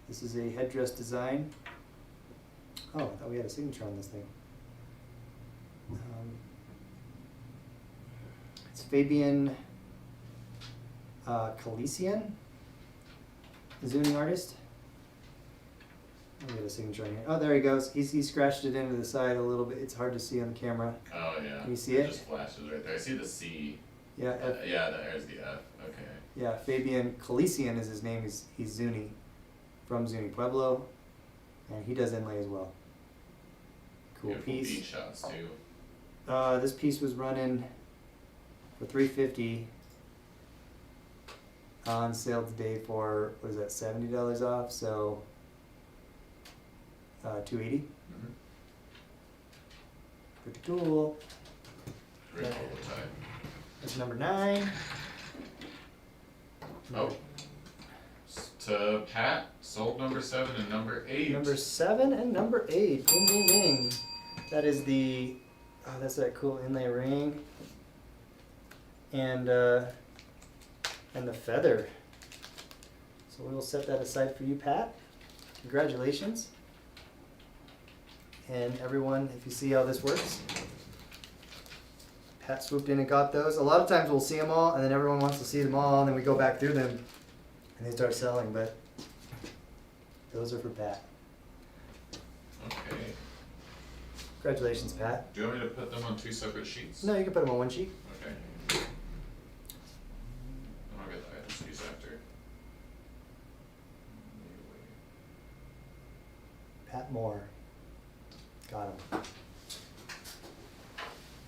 Speaker 1: This is a headdress design. Oh, I thought we had a signature on this thing. It's Fabian Calisian, Zuni artist. Let me get a signature on here. Oh, there he goes. He scratched it into the side a little bit. It's hard to see on the camera.
Speaker 2: Oh yeah.
Speaker 1: Can you see it?
Speaker 2: Just flashes right there. I see the C.
Speaker 1: Yeah,
Speaker 2: Yeah, there's the F. Okay.
Speaker 1: yeah. Fabian Calisian is his name. He's Zuni, from Zuni Pueblo, and he does inlay as well. Cool
Speaker 2: Beautiful
Speaker 1: piece.
Speaker 2: beach shots too.
Speaker 1: This piece was running for $350 on sale today for, what is that, $70 off? So $280.
Speaker 2: Mm-hmm.
Speaker 1: Pretty cool.
Speaker 2: Great
Speaker 1: Yeah.
Speaker 2: bolo tie.
Speaker 1: That's number 9.
Speaker 2: Oh. To Pat, sold number 7 and number 8.
Speaker 1: Number 7 and number 8. Ding ding ding. That is the, that's that cool inlay ring. And the feather. So we will set that aside for you, Pat. Congratulations. And everyone, if you see how this works, Pat swooped in and got those. A lot of times we'll see them all, and then everyone wants to see them all, and then we go back through them, and they start selling, but those are for Pat.
Speaker 2: Okay.
Speaker 1: Congratulations, Pat.
Speaker 2: Do you want me to put them on 2 separate sheets?
Speaker 1: No, you can put them on one sheet.
Speaker 2: Okay. Then I'll get the TSkies after.
Speaker 1: Pat Moore. Got him.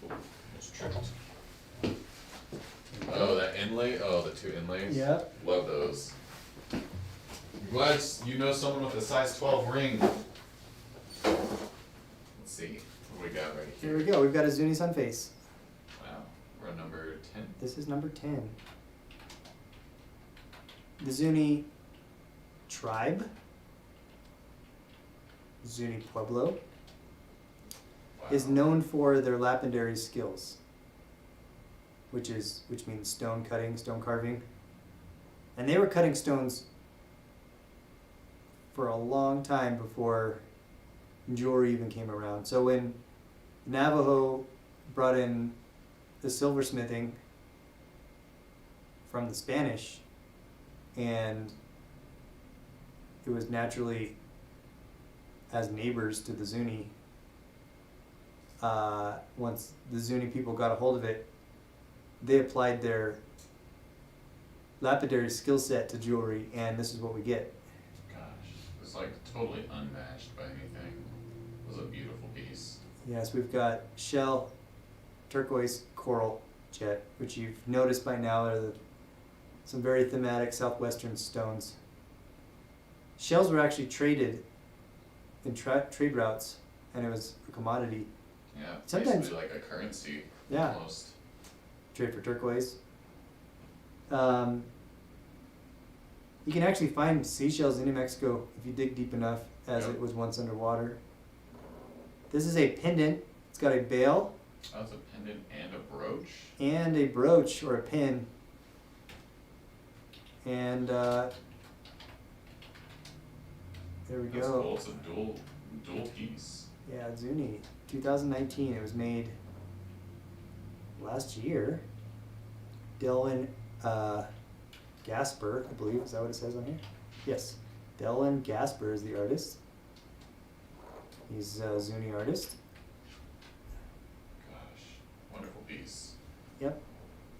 Speaker 2: Oh, it's tripped. Oh, that inlay? Oh, the 2 inlays?
Speaker 1: Yeah.
Speaker 2: Love those. I'm glad you know someone with a size 12 ring. Let's see. What do we got right
Speaker 1: Here
Speaker 2: here?
Speaker 1: we go. We've got a Zuni sun face.
Speaker 2: Wow. We're on number 10.
Speaker 1: This is number 10. The Zuni Tribe. Zuni Pueblo.
Speaker 2: Wow.
Speaker 1: Is known for their lapidary skills, which means stone cutting, stone carving. And they were cutting stones for a long time before jewelry even came around. So when Navajo brought in the silversmithing from the Spanish, and it was naturally as neighbors to the Zuni, once the Zuni people got a hold of it, they applied their lapidary skill set to jewelry, and this is what we get.
Speaker 2: Gosh. It's like totally unmatched by anything. It was a beautiful piece.
Speaker 1: Yes, we've got shell, turquoise, coral, jet, which you've noticed by now are some very thematic southwestern stones. Shells were actually traded in trade routes, and it was a commodity.
Speaker 2: Yeah.
Speaker 1: Sometimes-
Speaker 2: Basically like a currency.
Speaker 1: Yeah.
Speaker 2: Almost.
Speaker 1: Trade for turquoise. You can actually find seashells in New Mexico if you dig deep enough, as
Speaker 2: Yep.
Speaker 1: it was once underwater. This is a pendant. It's got a bail
Speaker 2: Oh, it's a pendant and a brooch.
Speaker 1: and a brooch or a pin. And there we
Speaker 2: That's
Speaker 1: go.
Speaker 2: cool. It's a dual piece.
Speaker 1: Yeah, Zuni, 2019. It was made last year. Dylan Gasper, I believe. Is that what it says on here? Yes. Dylan Gasper is the artist. He's a Zuni artist.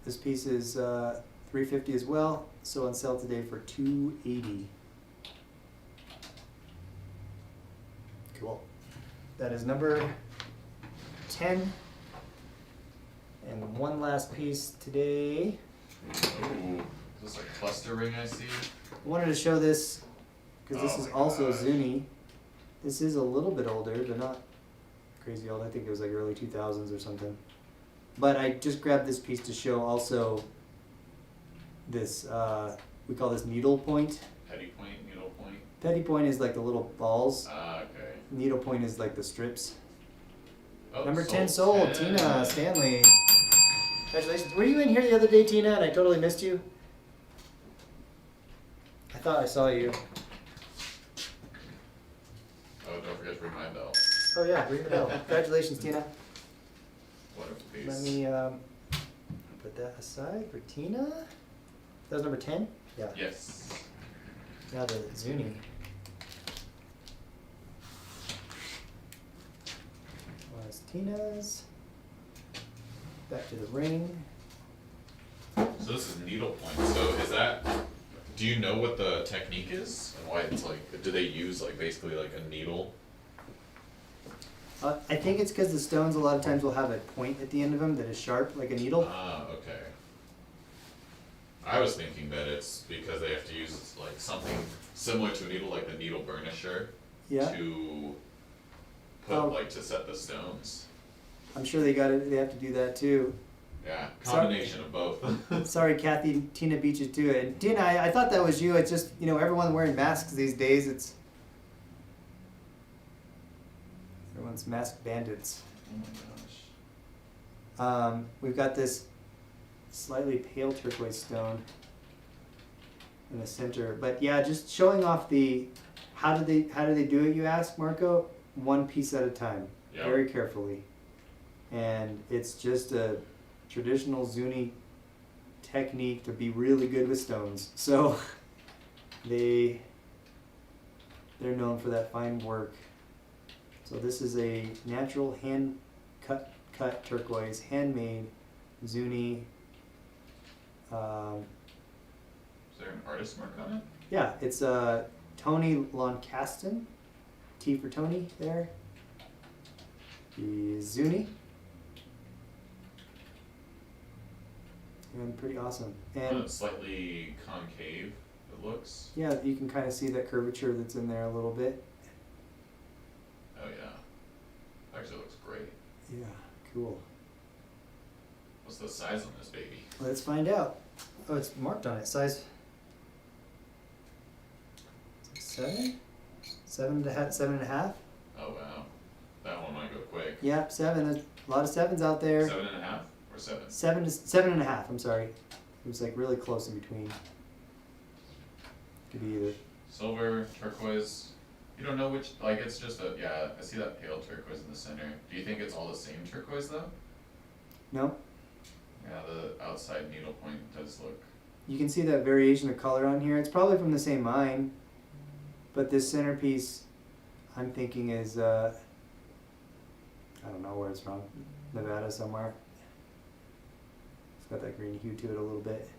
Speaker 1: This piece is $350 as well, so on sale today for $280. Cool. That is number 10. And one last piece today.
Speaker 2: Ooh, is this a cluster ring I see?
Speaker 1: I wanted to show this because this
Speaker 2: Oh
Speaker 1: is
Speaker 2: my
Speaker 1: also
Speaker 2: gosh.
Speaker 1: Zuni. This is a little bit older, but not crazy old. I think it was like early 2000s or something. But I just grabbed this piece to show also this, we call this needlepoint.
Speaker 2: Pettypoint, needlepoint.
Speaker 1: Pettypoint is like the little balls.
Speaker 2: Ah, okay.
Speaker 1: Needlepoint is like the strips.
Speaker 2: Oh,
Speaker 1: Number 10 sold,
Speaker 2: 10.
Speaker 1: Tina Stanley. Congratulations. Were you in here the other day, Tina, and I totally missed you? I thought I saw you.
Speaker 2: Oh, don't forget to ring my bell.
Speaker 1: Oh yeah, ring the bell. Congratulations, Tina.
Speaker 2: What a piece.
Speaker 1: Let me put that aside for Tina. That was number 10? Yeah.
Speaker 2: Yes.
Speaker 1: Now the Zuni. Was Tina's. Back to the ring.
Speaker 2: So this is needlepoint. So is that, do you know what the technique is? And why it's like, do they use like basically like a needle?
Speaker 1: I think it's because the stones a lot of times will have a point at the end of them that is sharp, like a needle.
Speaker 2: Ah, okay. I was thinking that it's because they have to use like something similar to a needle, like the needle burnisher,
Speaker 1: Yeah.
Speaker 2: to put
Speaker 1: Oh.
Speaker 2: like to set the stones.
Speaker 1: I'm sure they got it. They have to do that too.
Speaker 2: Yeah,
Speaker 1: Sorry.
Speaker 2: combination of both.
Speaker 1: Sorry, Kathy. Tina beat you to it. And Tina, I thought that was you. It's just, you know, everyone wearing masks these days. It's everyone's masked bandits.
Speaker 2: Oh my gosh.
Speaker 1: We've got this slightly pale turquoise stone in the center, but yeah, just showing off the how do they do it? You ask, Marco. One piece at a time,
Speaker 2: Yep.
Speaker 1: very carefully, and it's just a traditional Zuni technique to be really good with stones. So they're known for that fine work. So this is a natural hand cut turquoise, handmade Zuni.
Speaker 2: Is there an artist mark on it?
Speaker 1: Yeah, it's Tony Loncaston. T for Tony there. The Zuni. And pretty awesome. And
Speaker 2: It's slightly concave, it looks.
Speaker 1: yeah, you can kind of see that curvature that's in there a little bit.
Speaker 2: Oh yeah. Actually looks great.
Speaker 1: Yeah, cool.
Speaker 2: What's the size on this baby?
Speaker 1: Let's find out. Oh, it's marked on it. Size 7? 7.5?
Speaker 2: Oh wow. That one might go quick.
Speaker 1: Yeah, 7. There's a lot of 7s out there.
Speaker 2: 7.5 or 7?
Speaker 1: 7.5. I'm sorry. It was like really close in between. Could be either.
Speaker 2: Silver, turquoise. You don't know which, like it's just a, yeah, I see that pale turquoise in the center. Do you think it's all the same turquoise though?
Speaker 1: No?
Speaker 2: Yeah, the outside needlepoint does look,
Speaker 1: You can see that variation of color on here. It's probably from the same mine, but this centerpiece, I'm thinking is, I don't know where it's from, Nevada somewhere. It's got that green hue to it a little bit.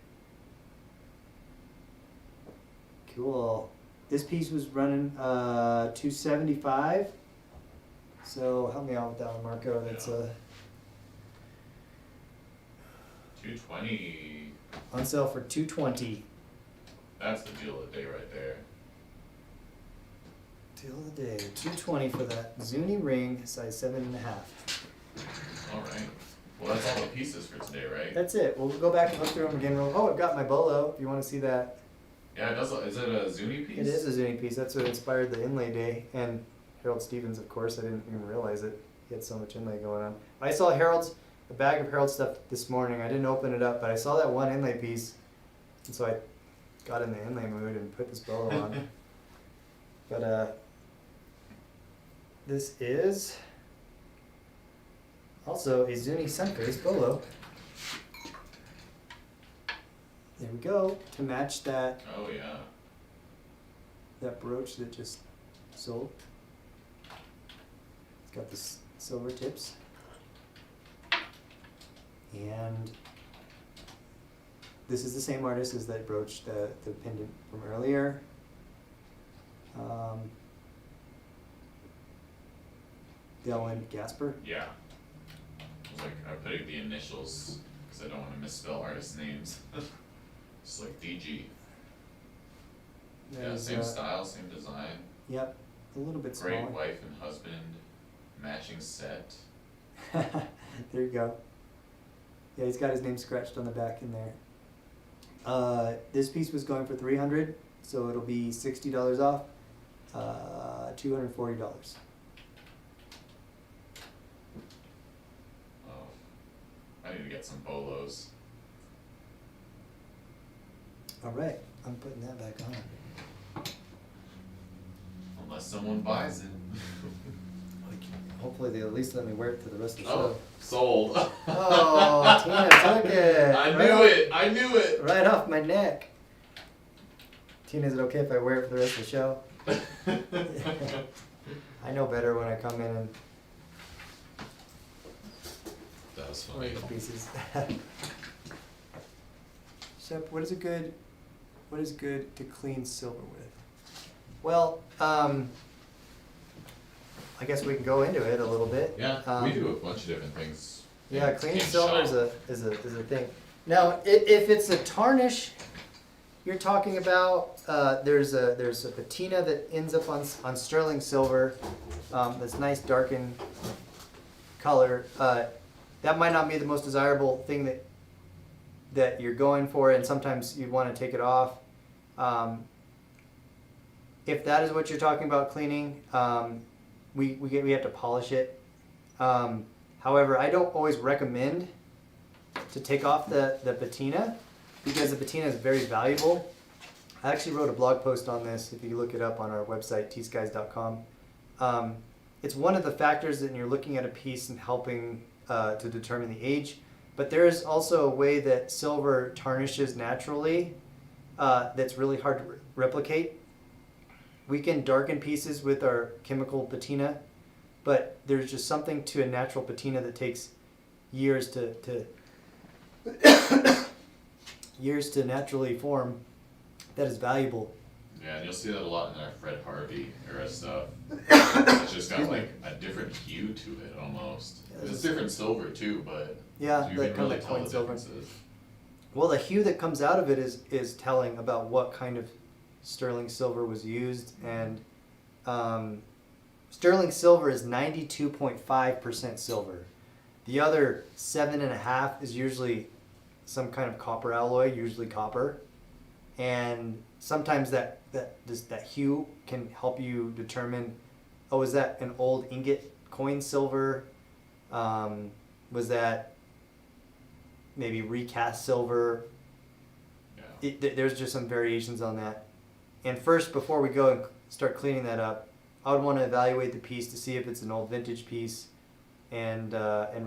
Speaker 1: Cool. This piece was running $275. So help me out with that one, Marco. That's
Speaker 2: Yeah. 220.
Speaker 1: on sale for $220.
Speaker 2: That's the deal of the day right there.
Speaker 1: Deal of the day, $220 for that Zuni ring, size 7.5.
Speaker 2: Alright. Well, that's all the pieces for today, right?
Speaker 1: That's it. We'll go back and look through them again. Oh, I've got my bolo. If you want to see that,
Speaker 2: Yeah, it does. Is it a Zuni piece?
Speaker 1: it is a Zuni piece. That's what inspired the inlay day. And Harold Stevens, of course. I didn't even realize it. He had so much inlay going on. I saw a bag of Harold stuff this morning. I didn't open it up, but I saw that one inlay piece, and so I got in the inlay mood and put this bolo on. But this is also a Zuni sunface bolo. There we go, to match that
Speaker 2: Oh yeah.
Speaker 1: brooch that just sold. It's got the silver tips. And this is the same artist as that brooch, the pendant from earlier. Dylan Gasper.
Speaker 2: Yeah. I was like, I'm putting the initials because I don't want to misspell artist names. Just like DG. Yeah,
Speaker 1: There's,
Speaker 2: same style, same design.
Speaker 1: Yep, a little bit
Speaker 2: Great
Speaker 1: smaller.
Speaker 2: wife and husband, matching set.
Speaker 1: There you go. Yeah, he's got his name scratched on the back in there. This piece was going for $300, so it'll be $60 off. $240.
Speaker 2: Oh, I need to get some bolos.
Speaker 1: All right, I'm putting that back on.
Speaker 2: Unless someone buys it.
Speaker 1: Hopefully they at least let me wear it for the rest of the
Speaker 2: Oh,
Speaker 1: show.
Speaker 2: sold.
Speaker 1: Oh, Tina took it.
Speaker 2: I knew it.
Speaker 1: Right off my neck. Tina, is it okay if I wear it for the rest of the show? I know better when I come in and
Speaker 2: That was
Speaker 1: wear
Speaker 2: funny.
Speaker 1: the pieces. Shep, what is good to clean silver with? Well, I guess we can go into it a little bit.
Speaker 2: Yeah, we do a bunch of different things.
Speaker 1: Yeah,
Speaker 2: in-
Speaker 1: cleaning
Speaker 2: in
Speaker 1: silver
Speaker 2: shop.
Speaker 1: is a thing. Now, if it's a tarnish you're talking about, there's a patina that ends up on sterling silver, that's nice darkened color. That might not be the most desirable thing that you're going for, and sometimes you want to take it off. If that is what you're talking about cleaning, we have to polish it. However, I don't always recommend to take off the patina because the patina is very valuable. I actually wrote a blog post on this if you look it up on our website, TSkies.com. It's one of the factors that you're looking at a piece and helping to determine the age. But there is also a way that silver tarnishes naturally that's really hard to replicate. We can darken pieces with our chemical patina, but there's just something to a natural patina that takes years to years to naturally form that is valuable.
Speaker 2: Yeah, and you'll see that a lot in our Fred Harvey era stuff. It's just got like a different hue to it almost.
Speaker 1: Yeah,
Speaker 2: It's different silver too, but
Speaker 1: Yeah,
Speaker 2: you
Speaker 1: that
Speaker 2: can
Speaker 1: kind of
Speaker 2: really
Speaker 1: like
Speaker 2: tell
Speaker 1: coin
Speaker 2: the
Speaker 1: silver.
Speaker 2: differences.
Speaker 1: Well, the hue that comes out of it is telling about what kind of sterling silver was used, and sterling silver is 92.5% silver. The other 7.5% is usually some kind of copper alloy, usually copper, and sometimes that hue can help you determine, oh, is that an old ingot coin silver? Was that maybe recast silver?
Speaker 2: Yeah.
Speaker 1: There's just some variations on that. And first, before we go and start cleaning that up, I would want to evaluate the piece to see if it's an old vintage piece, and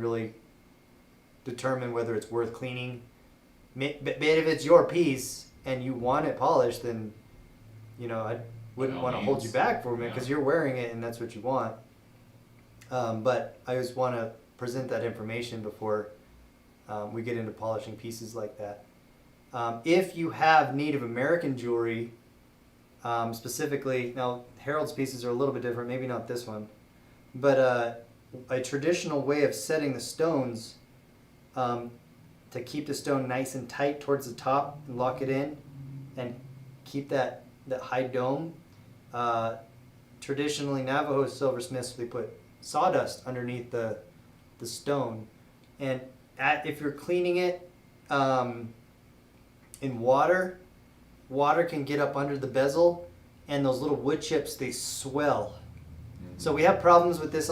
Speaker 1: really determine whether it's worth cleaning. But if it's your piece and you want it polished, then I wouldn't
Speaker 2: all
Speaker 1: want to hold you
Speaker 2: means,
Speaker 1: back for a minute
Speaker 2: yeah.
Speaker 1: because you're wearing it and that's what you want. But I just want to present that information before we get into polishing pieces like that. If you have Native American jewelry, specifically, now Harold's pieces are a little bit different, maybe not this one, but a traditional way of setting the stones to keep the stone nice and tight towards the top and lock it in and keep that high dome. Traditionally, Navajo silversmiths, they put sawdust underneath the stone, and if you're cleaning it in water can get up under the bezel, and those little wood chips, they swell. So we have problems with this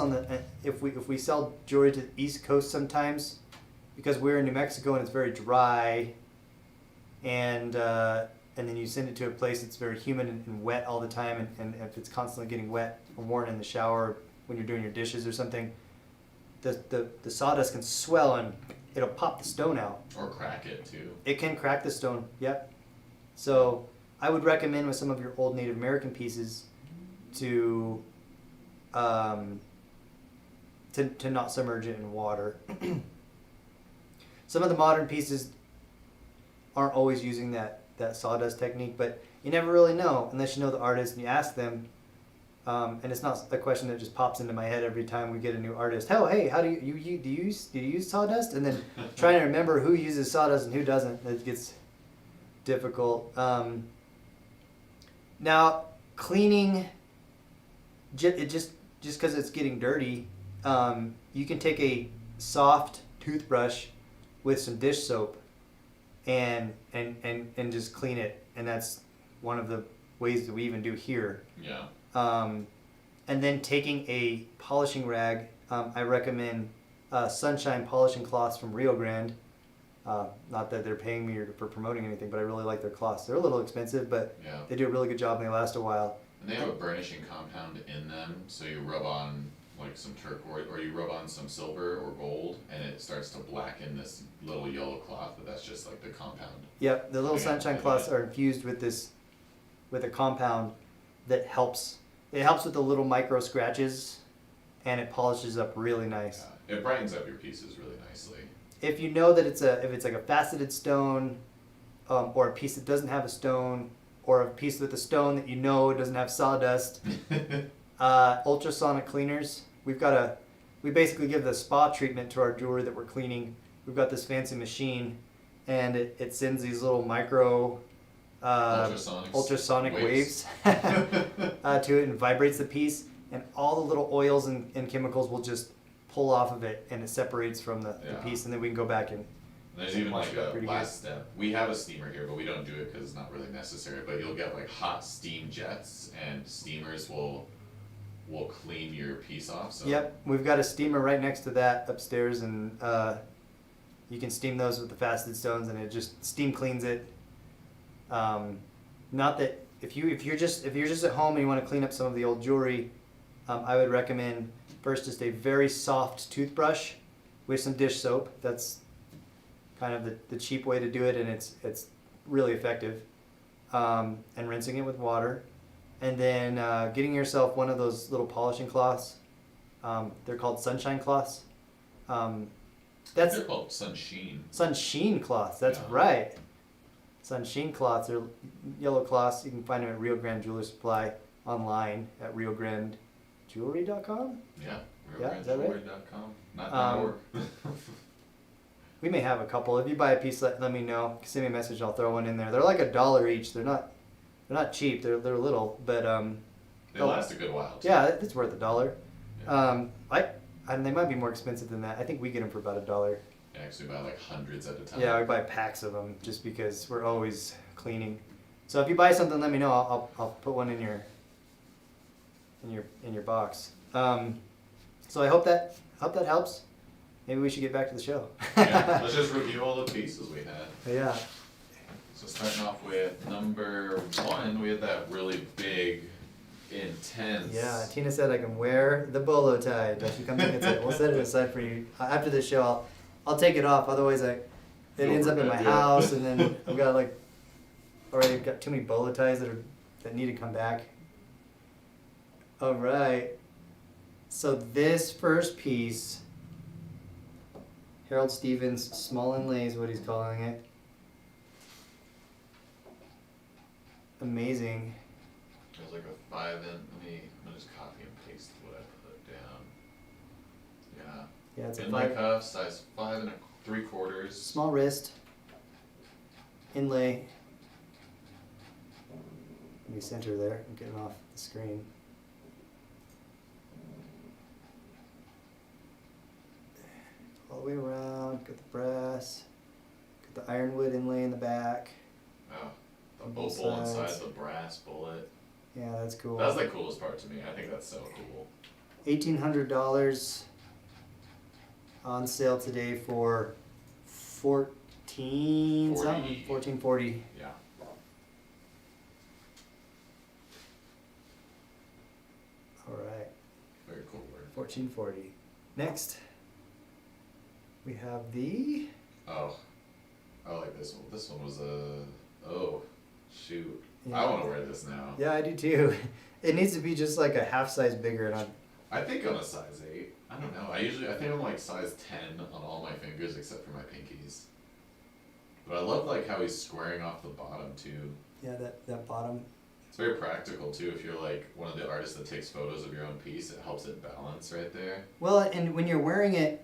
Speaker 1: if we sell jewelry to the East Coast sometimes, because we're in New Mexico and it's very dry, and then you send it to a place that's very humid and wet all the time, and if it's constantly getting wet or worn in the shower when you're doing your dishes or something, the sawdust can swell and it'll pop the stone out.
Speaker 2: Or crack it too.
Speaker 1: It can crack the stone, yep. So I would recommend with some of your old Native American pieces to not submerge it in water. Some of the modern pieces, aren't always using that sawdust technique, but you never really know unless you know the artist and you ask them. And it's not a question that just pops into my head every time we get a new artist. Oh, hey, how do you use sawdust? And then trying to remember who uses sawdust and who doesn't, it gets difficult. Now cleaning, just because it's getting dirty, you can take a soft toothbrush with some dish soap and just clean it, and that's one of the ways that we even do here.
Speaker 2: Yeah.
Speaker 1: And then taking a polishing rag, I recommend Sunshine polishing cloths from Rio Grande. Not that they're paying me for promoting anything, but I really like their cloths. They're a little expensive, but
Speaker 2: Yeah.
Speaker 1: they do a really good job and they last a while.
Speaker 2: And they have a burnishing compound in them, so you rub on like some turquoise, or you rub on some silver or gold, and it starts to blacken this little yellow cloth, but that's just like the compound.
Speaker 1: Yep, the little
Speaker 2: Yeah,
Speaker 1: Sunshine
Speaker 2: yeah.
Speaker 1: cloths are infused with a compound that helps. It helps with the little micro scratches, and it polishes up really nice.
Speaker 2: Yeah. It brightens up your pieces really nicely.
Speaker 1: If you know that if it's like a faceted stone, or a piece that doesn't have a stone, or a piece with a stone that you know doesn't have sawdust, Ultrasonic Cleaners. We basically give the spa treatment to our jewelry that we're cleaning. We've got this fancy machine, and it sends these little micro ultrasonic waves to it and vibrates the piece, and all the little oils and chemicals will just pull off of it, and it separates from the piece, and then we can go back and
Speaker 2: There's even
Speaker 1: wash
Speaker 2: like
Speaker 1: it up
Speaker 2: a
Speaker 1: pretty
Speaker 2: last step. We have a steamer here, but we don't do it because it's not really necessary. But you'll get like hot steam jets, and steamers will clean your piece off. So
Speaker 1: Yep, we've got a steamer right next to that upstairs, and you can steam those with the faceted stones, and it just steam cleans it. Not that if you're just at home and you want to clean up some of the old jewelry, I would recommend first just a very soft toothbrush with some dish soap. That's kind of the cheap way to do it, and it's really effective. And rinsing it with water. And then getting yourself one of those little polishing cloths. They're called Sunshine cloths.
Speaker 2: they're called Sunshine.
Speaker 1: Sunshine cloths, that's
Speaker 2: Yeah.
Speaker 1: right. Sunshine cloths are yellow cloths. You can find them at Rio Grande Jewelry Supply online at riograndejewelry.com.
Speaker 2: Yeah.
Speaker 1: Yeah, is that right?
Speaker 2: RioGrandeJewelry.com. Not
Speaker 1: Um,
Speaker 2: .org.
Speaker 1: We may have a couple. If you buy a piece, let me know. Send me a message. I'll throw one in there. They're like $1 each. They're not cheap. They're little, but
Speaker 2: They last a good while. Too.
Speaker 1: yeah, it's worth $1.
Speaker 2: Yeah.
Speaker 1: And they might be more expensive than that. I think we get them for about $1.
Speaker 2: You actually buy like hundreds at a time.
Speaker 1: Yeah, we buy packs of them just because we're always cleaning. So if you buy something, let me know. I'll put one in your box. So I hope that helps. Maybe we should get back to the show.
Speaker 2: Yeah, let's just review all the pieces we had.
Speaker 1: Yeah.
Speaker 2: So starting off with number 1, we had that really big, intense.
Speaker 1: Yeah, Tina said I can wear the bolo tie. Don't you come to get it? We'll set it aside for you. After the show, I'll take it off. Otherwise, it ends up in my house, and then I've got already got too many bolo ties that need to come back. All right. So this first piece, Harold Stevens Small Inlay is what he's calling it. Amazing.
Speaker 2: There's like a 5 in. I'm gonna just copy and paste what I put down. Yeah.
Speaker 1: Yeah, it's a
Speaker 2: Inlay
Speaker 1: 5.
Speaker 2: cuff, size 5 3/4.
Speaker 1: Small wrist. Inlay. Let me center there. I'm getting off the screen. All the way around. Got the brass. Got the ironwood inlay in the back.
Speaker 2: Oh, the
Speaker 1: On both
Speaker 2: opal inside
Speaker 1: sides.
Speaker 2: the brass bullet.
Speaker 1: Yeah, that's cool.
Speaker 2: That's the coolest part to me. I think that's so cool.
Speaker 1: $1,800 on sale today for $14 something.
Speaker 2: 40.
Speaker 1: $14.40.
Speaker 2: Yeah.
Speaker 1: All right.
Speaker 2: Very cool work.
Speaker 1: $14.40. Next, we have the.
Speaker 2: Oh, I like this one. This one was oh, shoot.
Speaker 1: Yeah.
Speaker 2: I want to wear this now.
Speaker 1: Yeah, I do too. It needs to be just like a half size bigger, and
Speaker 2: I think I'm a size 8. I don't know. I think I'm like size 10 on all my fingers except for my pinkies. But I love like how he's squaring off the bottom too.
Speaker 1: Yeah, that bottom.
Speaker 2: It's very practical too. If you're like one of the artists that takes photos of your own piece, it helps it balance right there.
Speaker 1: Well, and when you're wearing a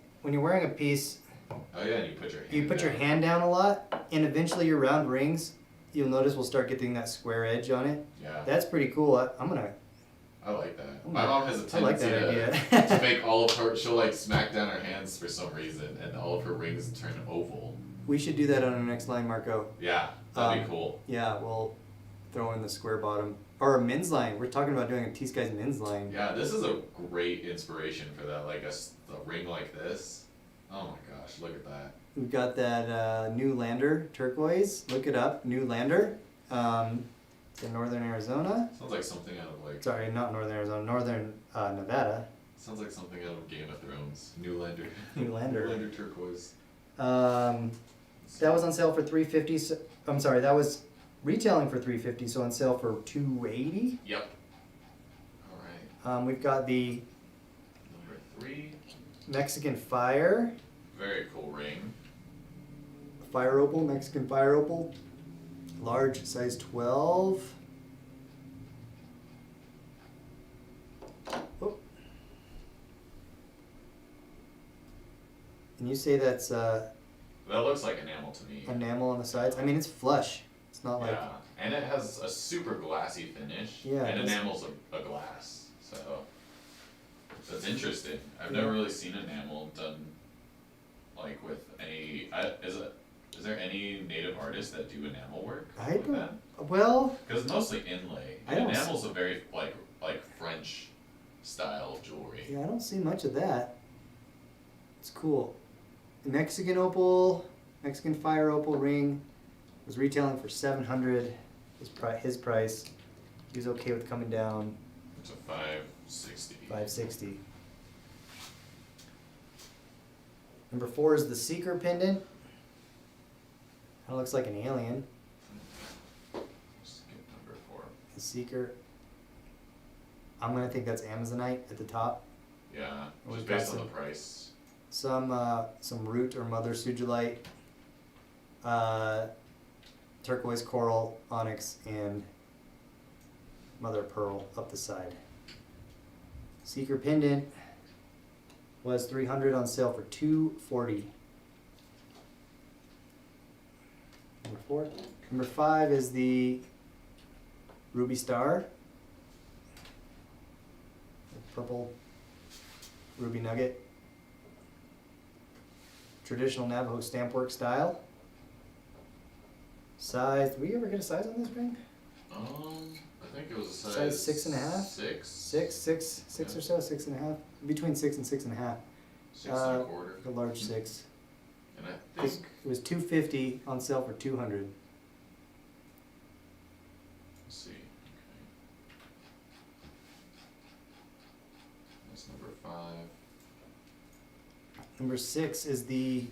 Speaker 1: piece,
Speaker 2: Oh yeah, and you put your hand.
Speaker 1: you put your hand down a lot, and eventually your round rings, you'll notice will start getting that square edge on it.
Speaker 2: Yeah.
Speaker 1: That's pretty cool. I'm gonna.
Speaker 2: I like that. My mom has a
Speaker 1: I like
Speaker 2: tendency
Speaker 1: that
Speaker 2: to
Speaker 1: idea.
Speaker 2: make all of her. She'll like smack down her hands for some reason, and all of her rings turn oval.
Speaker 1: We should do that on our next line, Marco.
Speaker 2: Yeah, that'd be cool.
Speaker 1: Yeah, we'll throw in the square bottom or a men's line. We're talking about doing a T.Skies men's line.
Speaker 2: Yeah, this is a great inspiration for that. Like a ring like this. Oh my gosh, look at that.
Speaker 1: We've got that new lander turquoise. Look it up, new lander. It's in northern Arizona.
Speaker 2: Sounds like something out of like.
Speaker 1: Sorry, not northern Arizona, northern Nevada.
Speaker 2: Sounds like something out of Game of Thrones. New lander.
Speaker 1: New lander.
Speaker 2: New lander turquoise.
Speaker 1: That was on sale for $350. So, I'm sorry, that was retailing for $350. So on sale for $280.
Speaker 2: Yep. All right.
Speaker 1: We've got the
Speaker 2: Number 3.
Speaker 1: Mexican Fire.
Speaker 2: Very cool ring.
Speaker 1: Fire opal, Mexican Fire opal. Large, size 12. Oh. And you say that's
Speaker 2: That looks like enamel to me.
Speaker 1: enamel on the sides? I mean, it's flush. It's not like...
Speaker 2: Yeah, and it has a super glassy finish.
Speaker 1: Yeah,
Speaker 2: And
Speaker 1: it's-
Speaker 2: enamel's a glass, so that's interesting. I've never really seen enamel done like with any. Is there any native artists that do enamel work
Speaker 1: I
Speaker 2: with
Speaker 1: don't...
Speaker 2: that?
Speaker 1: Well,
Speaker 2: Because it's mostly inlay.
Speaker 1: I
Speaker 2: And
Speaker 1: don't
Speaker 2: enamel's a very like French style of jewelry.
Speaker 1: yeah, I don't see much of that. It's cool. The Mexican opal, Mexican Fire opal ring was retailing for $700. His price. He was okay with coming down
Speaker 2: It's a 560.
Speaker 1: $560. Number 4 is the Seeker pendant. Kind of looks like an alien.
Speaker 2: Skip number 4.
Speaker 1: The Seeker. I'm gonna think that's Amazonite at the top.
Speaker 2: Yeah,
Speaker 1: We've
Speaker 2: just
Speaker 1: got
Speaker 2: based on the
Speaker 1: some-
Speaker 2: price.
Speaker 1: Some root or mother sugilite, turquoise coral, onyx, and mother of pearl up the side. Seeker pendant was $300 on sale for $240. Number 4. Number 5 is the Ruby Star. Purple ruby nugget. Traditional Navajo stamp work style. Size, did we ever get a size on this ring?
Speaker 2: I think it was a
Speaker 1: Size 6.5?
Speaker 2: 6.
Speaker 1: Six or so, 6.5. Between 6 and 6.5.
Speaker 2: 6 and a quarter.
Speaker 1: A large 6.
Speaker 2: And I think
Speaker 1: It was $250 on sale for $200.
Speaker 2: let's see. Okay. That's number 5.
Speaker 1: Number 6 is the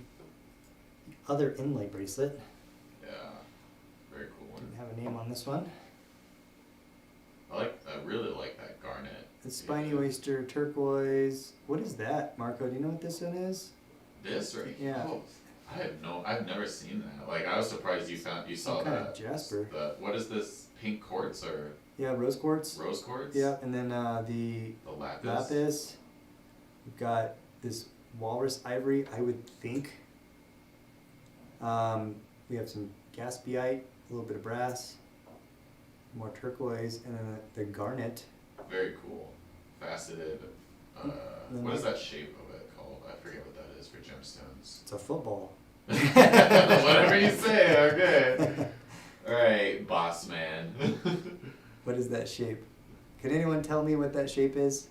Speaker 1: other inlay bracelet.
Speaker 2: Yeah. Very cool one.
Speaker 1: Didn't have a name on this one.
Speaker 2: I really like that garnet.
Speaker 1: It's spiny oyster turquoise. What is that, Marco? Do you know what this one is?
Speaker 2: This right?
Speaker 1: Yeah.
Speaker 2: Oh, I've never seen that. Like I was surprised you saw
Speaker 1: Some kind
Speaker 2: that.
Speaker 1: of jasper.
Speaker 2: What is this? Pink quartz or
Speaker 1: Yeah, rose quartz.
Speaker 2: rose quartz?
Speaker 1: Yeah, and then the
Speaker 2: The lapis.
Speaker 1: lapis. We've got this walrus ivory, I would think. We have some gaspiite, a little bit of brass, more turquoise, and then the garnet.
Speaker 2: Very cool. Faceted.
Speaker 1: then
Speaker 2: What is
Speaker 1: like-
Speaker 2: that shape of it called? I forget what that is for gemstones.
Speaker 1: It's a football.
Speaker 2: Whatever you say, okay. Alright, boss man.
Speaker 1: What is that shape? Can anyone tell me what that shape is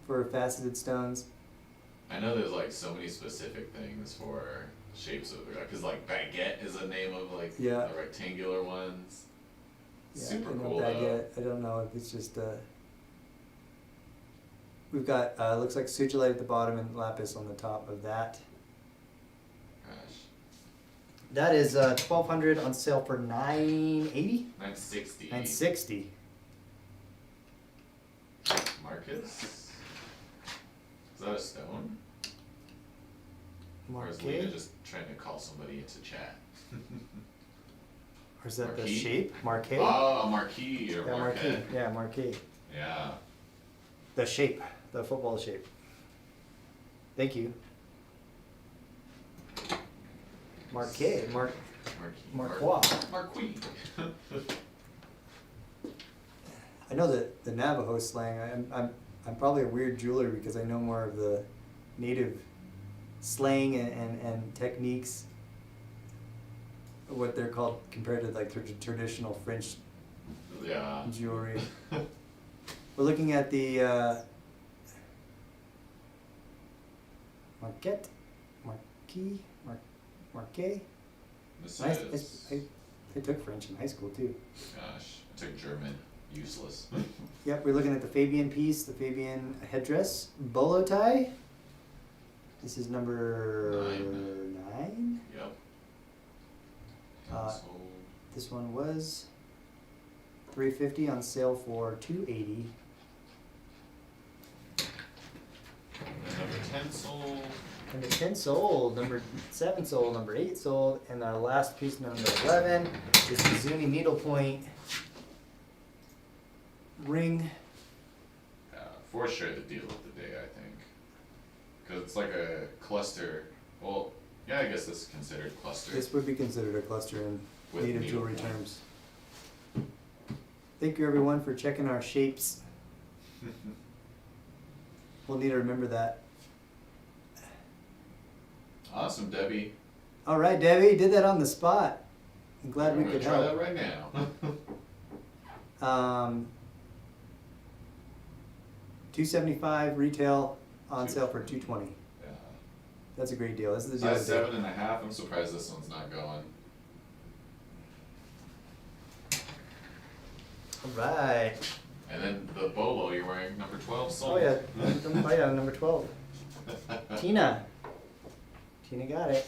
Speaker 1: for faceted stones?
Speaker 2: I know there's like so many specific things for shapes of, because like baguette is a name of like
Speaker 1: Yeah.
Speaker 2: the rectangular ones.
Speaker 1: Yeah,
Speaker 2: Super
Speaker 1: I know
Speaker 2: cool though.
Speaker 1: baguette. I don't know if it's just we've got looks like sugilite at the bottom and lapis on the top of that.
Speaker 2: Gosh.
Speaker 1: That is $1,200 on sale for $980.
Speaker 2: 960.
Speaker 1: $960.
Speaker 2: Marcus? Is that a stone? Or is
Speaker 1: Marquee?
Speaker 2: Lena just trying to call somebody into chat?
Speaker 1: Or is that the
Speaker 2: Marquee?
Speaker 1: shape? Marquee?
Speaker 2: Oh, a marquee or
Speaker 1: Yeah, marquee.
Speaker 2: marquette.
Speaker 1: Yeah, marquee.
Speaker 2: Yeah.
Speaker 1: The shape, the football shape. Thank you. Marquee,
Speaker 2: Marquee.
Speaker 1: Marquois.
Speaker 2: Marquee.
Speaker 1: I know the Navajo slang. I'm probably a weird jeweler because I know more of the native slang and techniques, what they're called compared to like traditional French
Speaker 2: Yeah.
Speaker 1: jewelry. We're looking at the Marquette, Marquis, Marquet.
Speaker 2: This
Speaker 1: Nice.
Speaker 2: is.
Speaker 1: I took French in high school too.
Speaker 2: Gosh, I took German. Useless.
Speaker 1: Yep, we're looking at the Fabian piece, the Fabian headdress, bolo tie. This is number 9.
Speaker 2: Yep.
Speaker 1: Uh,
Speaker 2: Sold.
Speaker 1: This one was $350 on sale for $280.
Speaker 2: And number 10 sold.
Speaker 1: Number 10 sold, number 7 sold, number 8 sold, and our last piece, number 11, is the Zuni Needlepoint ring.
Speaker 2: For sure the deal of the day, I think. Because it's like a cluster. Well, yeah, I guess this is considered cluster.
Speaker 1: This would be considered a cluster in
Speaker 2: With
Speaker 1: native jewelry
Speaker 2: needlepoint.
Speaker 1: terms. Thank you everyone for checking our shapes. We'll need to remember that.
Speaker 2: Awesome, Debbie.
Speaker 1: All right, Debbie, did that on the spot. I'm glad we
Speaker 2: I'm
Speaker 1: could
Speaker 2: gonna try
Speaker 1: help.
Speaker 2: that right now.
Speaker 1: $275 retail on sale for $220.
Speaker 2: Yeah.
Speaker 1: That's a great deal. This is the deal
Speaker 2: Size
Speaker 1: of the day.
Speaker 2: 7.5. I'm surprised this one's not going.
Speaker 1: All right.
Speaker 2: And then the bolo you're wearing, number 12 sold.
Speaker 1: Oh yeah, oh yeah, number 12. Tina. Tina got it.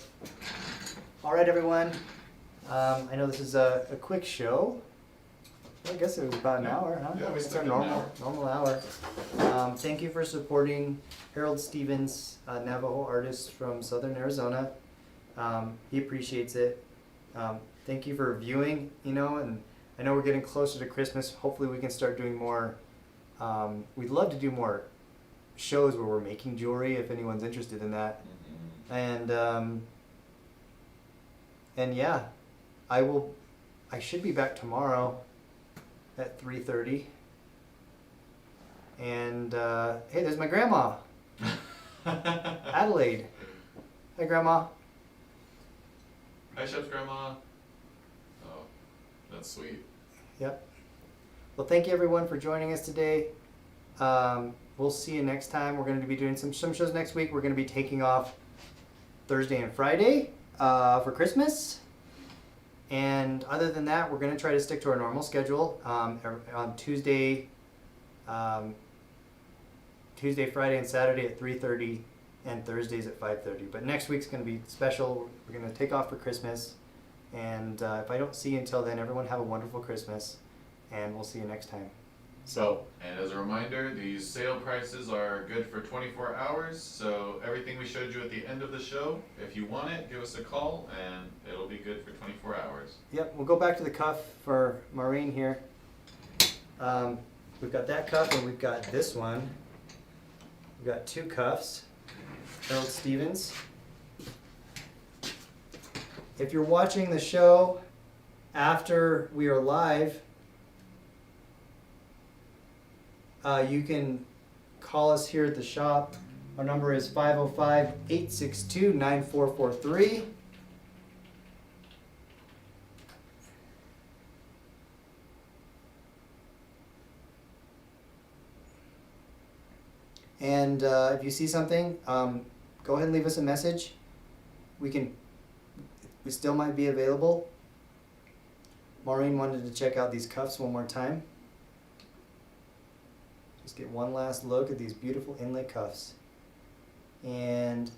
Speaker 1: All right, everyone. I know this is a quick show. I guess it was about an hour, huh?
Speaker 2: Yeah, we
Speaker 1: It's
Speaker 2: stuck
Speaker 1: our
Speaker 2: in an
Speaker 1: normal hour. Thank you for supporting Harold Stevens, Navajo artist from Southern Arizona. He appreciates it. Thank you for viewing, and I know we're getting closer to Christmas. Hopefully we can start doing more. We'd love to do more shows where we're making jewelry if anyone's interested in that. And yeah, I should be back tomorrow at 3:30. And hey, there's my grandma, Adelaide. Hi, Grandma.
Speaker 2: Hi, Chef's grandma. Oh, that's sweet.
Speaker 1: Yep. Well, thank you everyone for joining us today. We'll see you next time. We're going to be doing some shows next week. We're going to be taking off Thursday and Friday for Christmas. And other than that, we're going to try to stick to our normal schedule on Tuesday, Friday, and Saturday at 3:30, and Thursdays at 5:30. But next week's going to be special. We're going to take off for Christmas. And if I don't see you until then, everyone have a wonderful Christmas, and we'll see you next time. So,
Speaker 2: And as a reminder, these sale prices are good for 24 hours, so everything we showed you at the end of the show, if you want it, give us a call, and it'll be good for 24 hours.
Speaker 1: yep, we'll go back to the cuff for Maureen here. We've got that cuff, and we've got this one. We've got 2 cuffs. Harold Stevens. If you're watching the show after we are live, you can call us here at the shop. Our number is 505-862-9443. And if you see something, go ahead and leave us a message. We still might be available. Maureen wanted to check out these cuffs one more time. Just get one last look at these beautiful inlay cuffs. And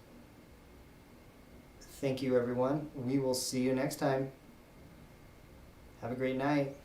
Speaker 1: thank you, everyone. We will see you next time. Have a great night.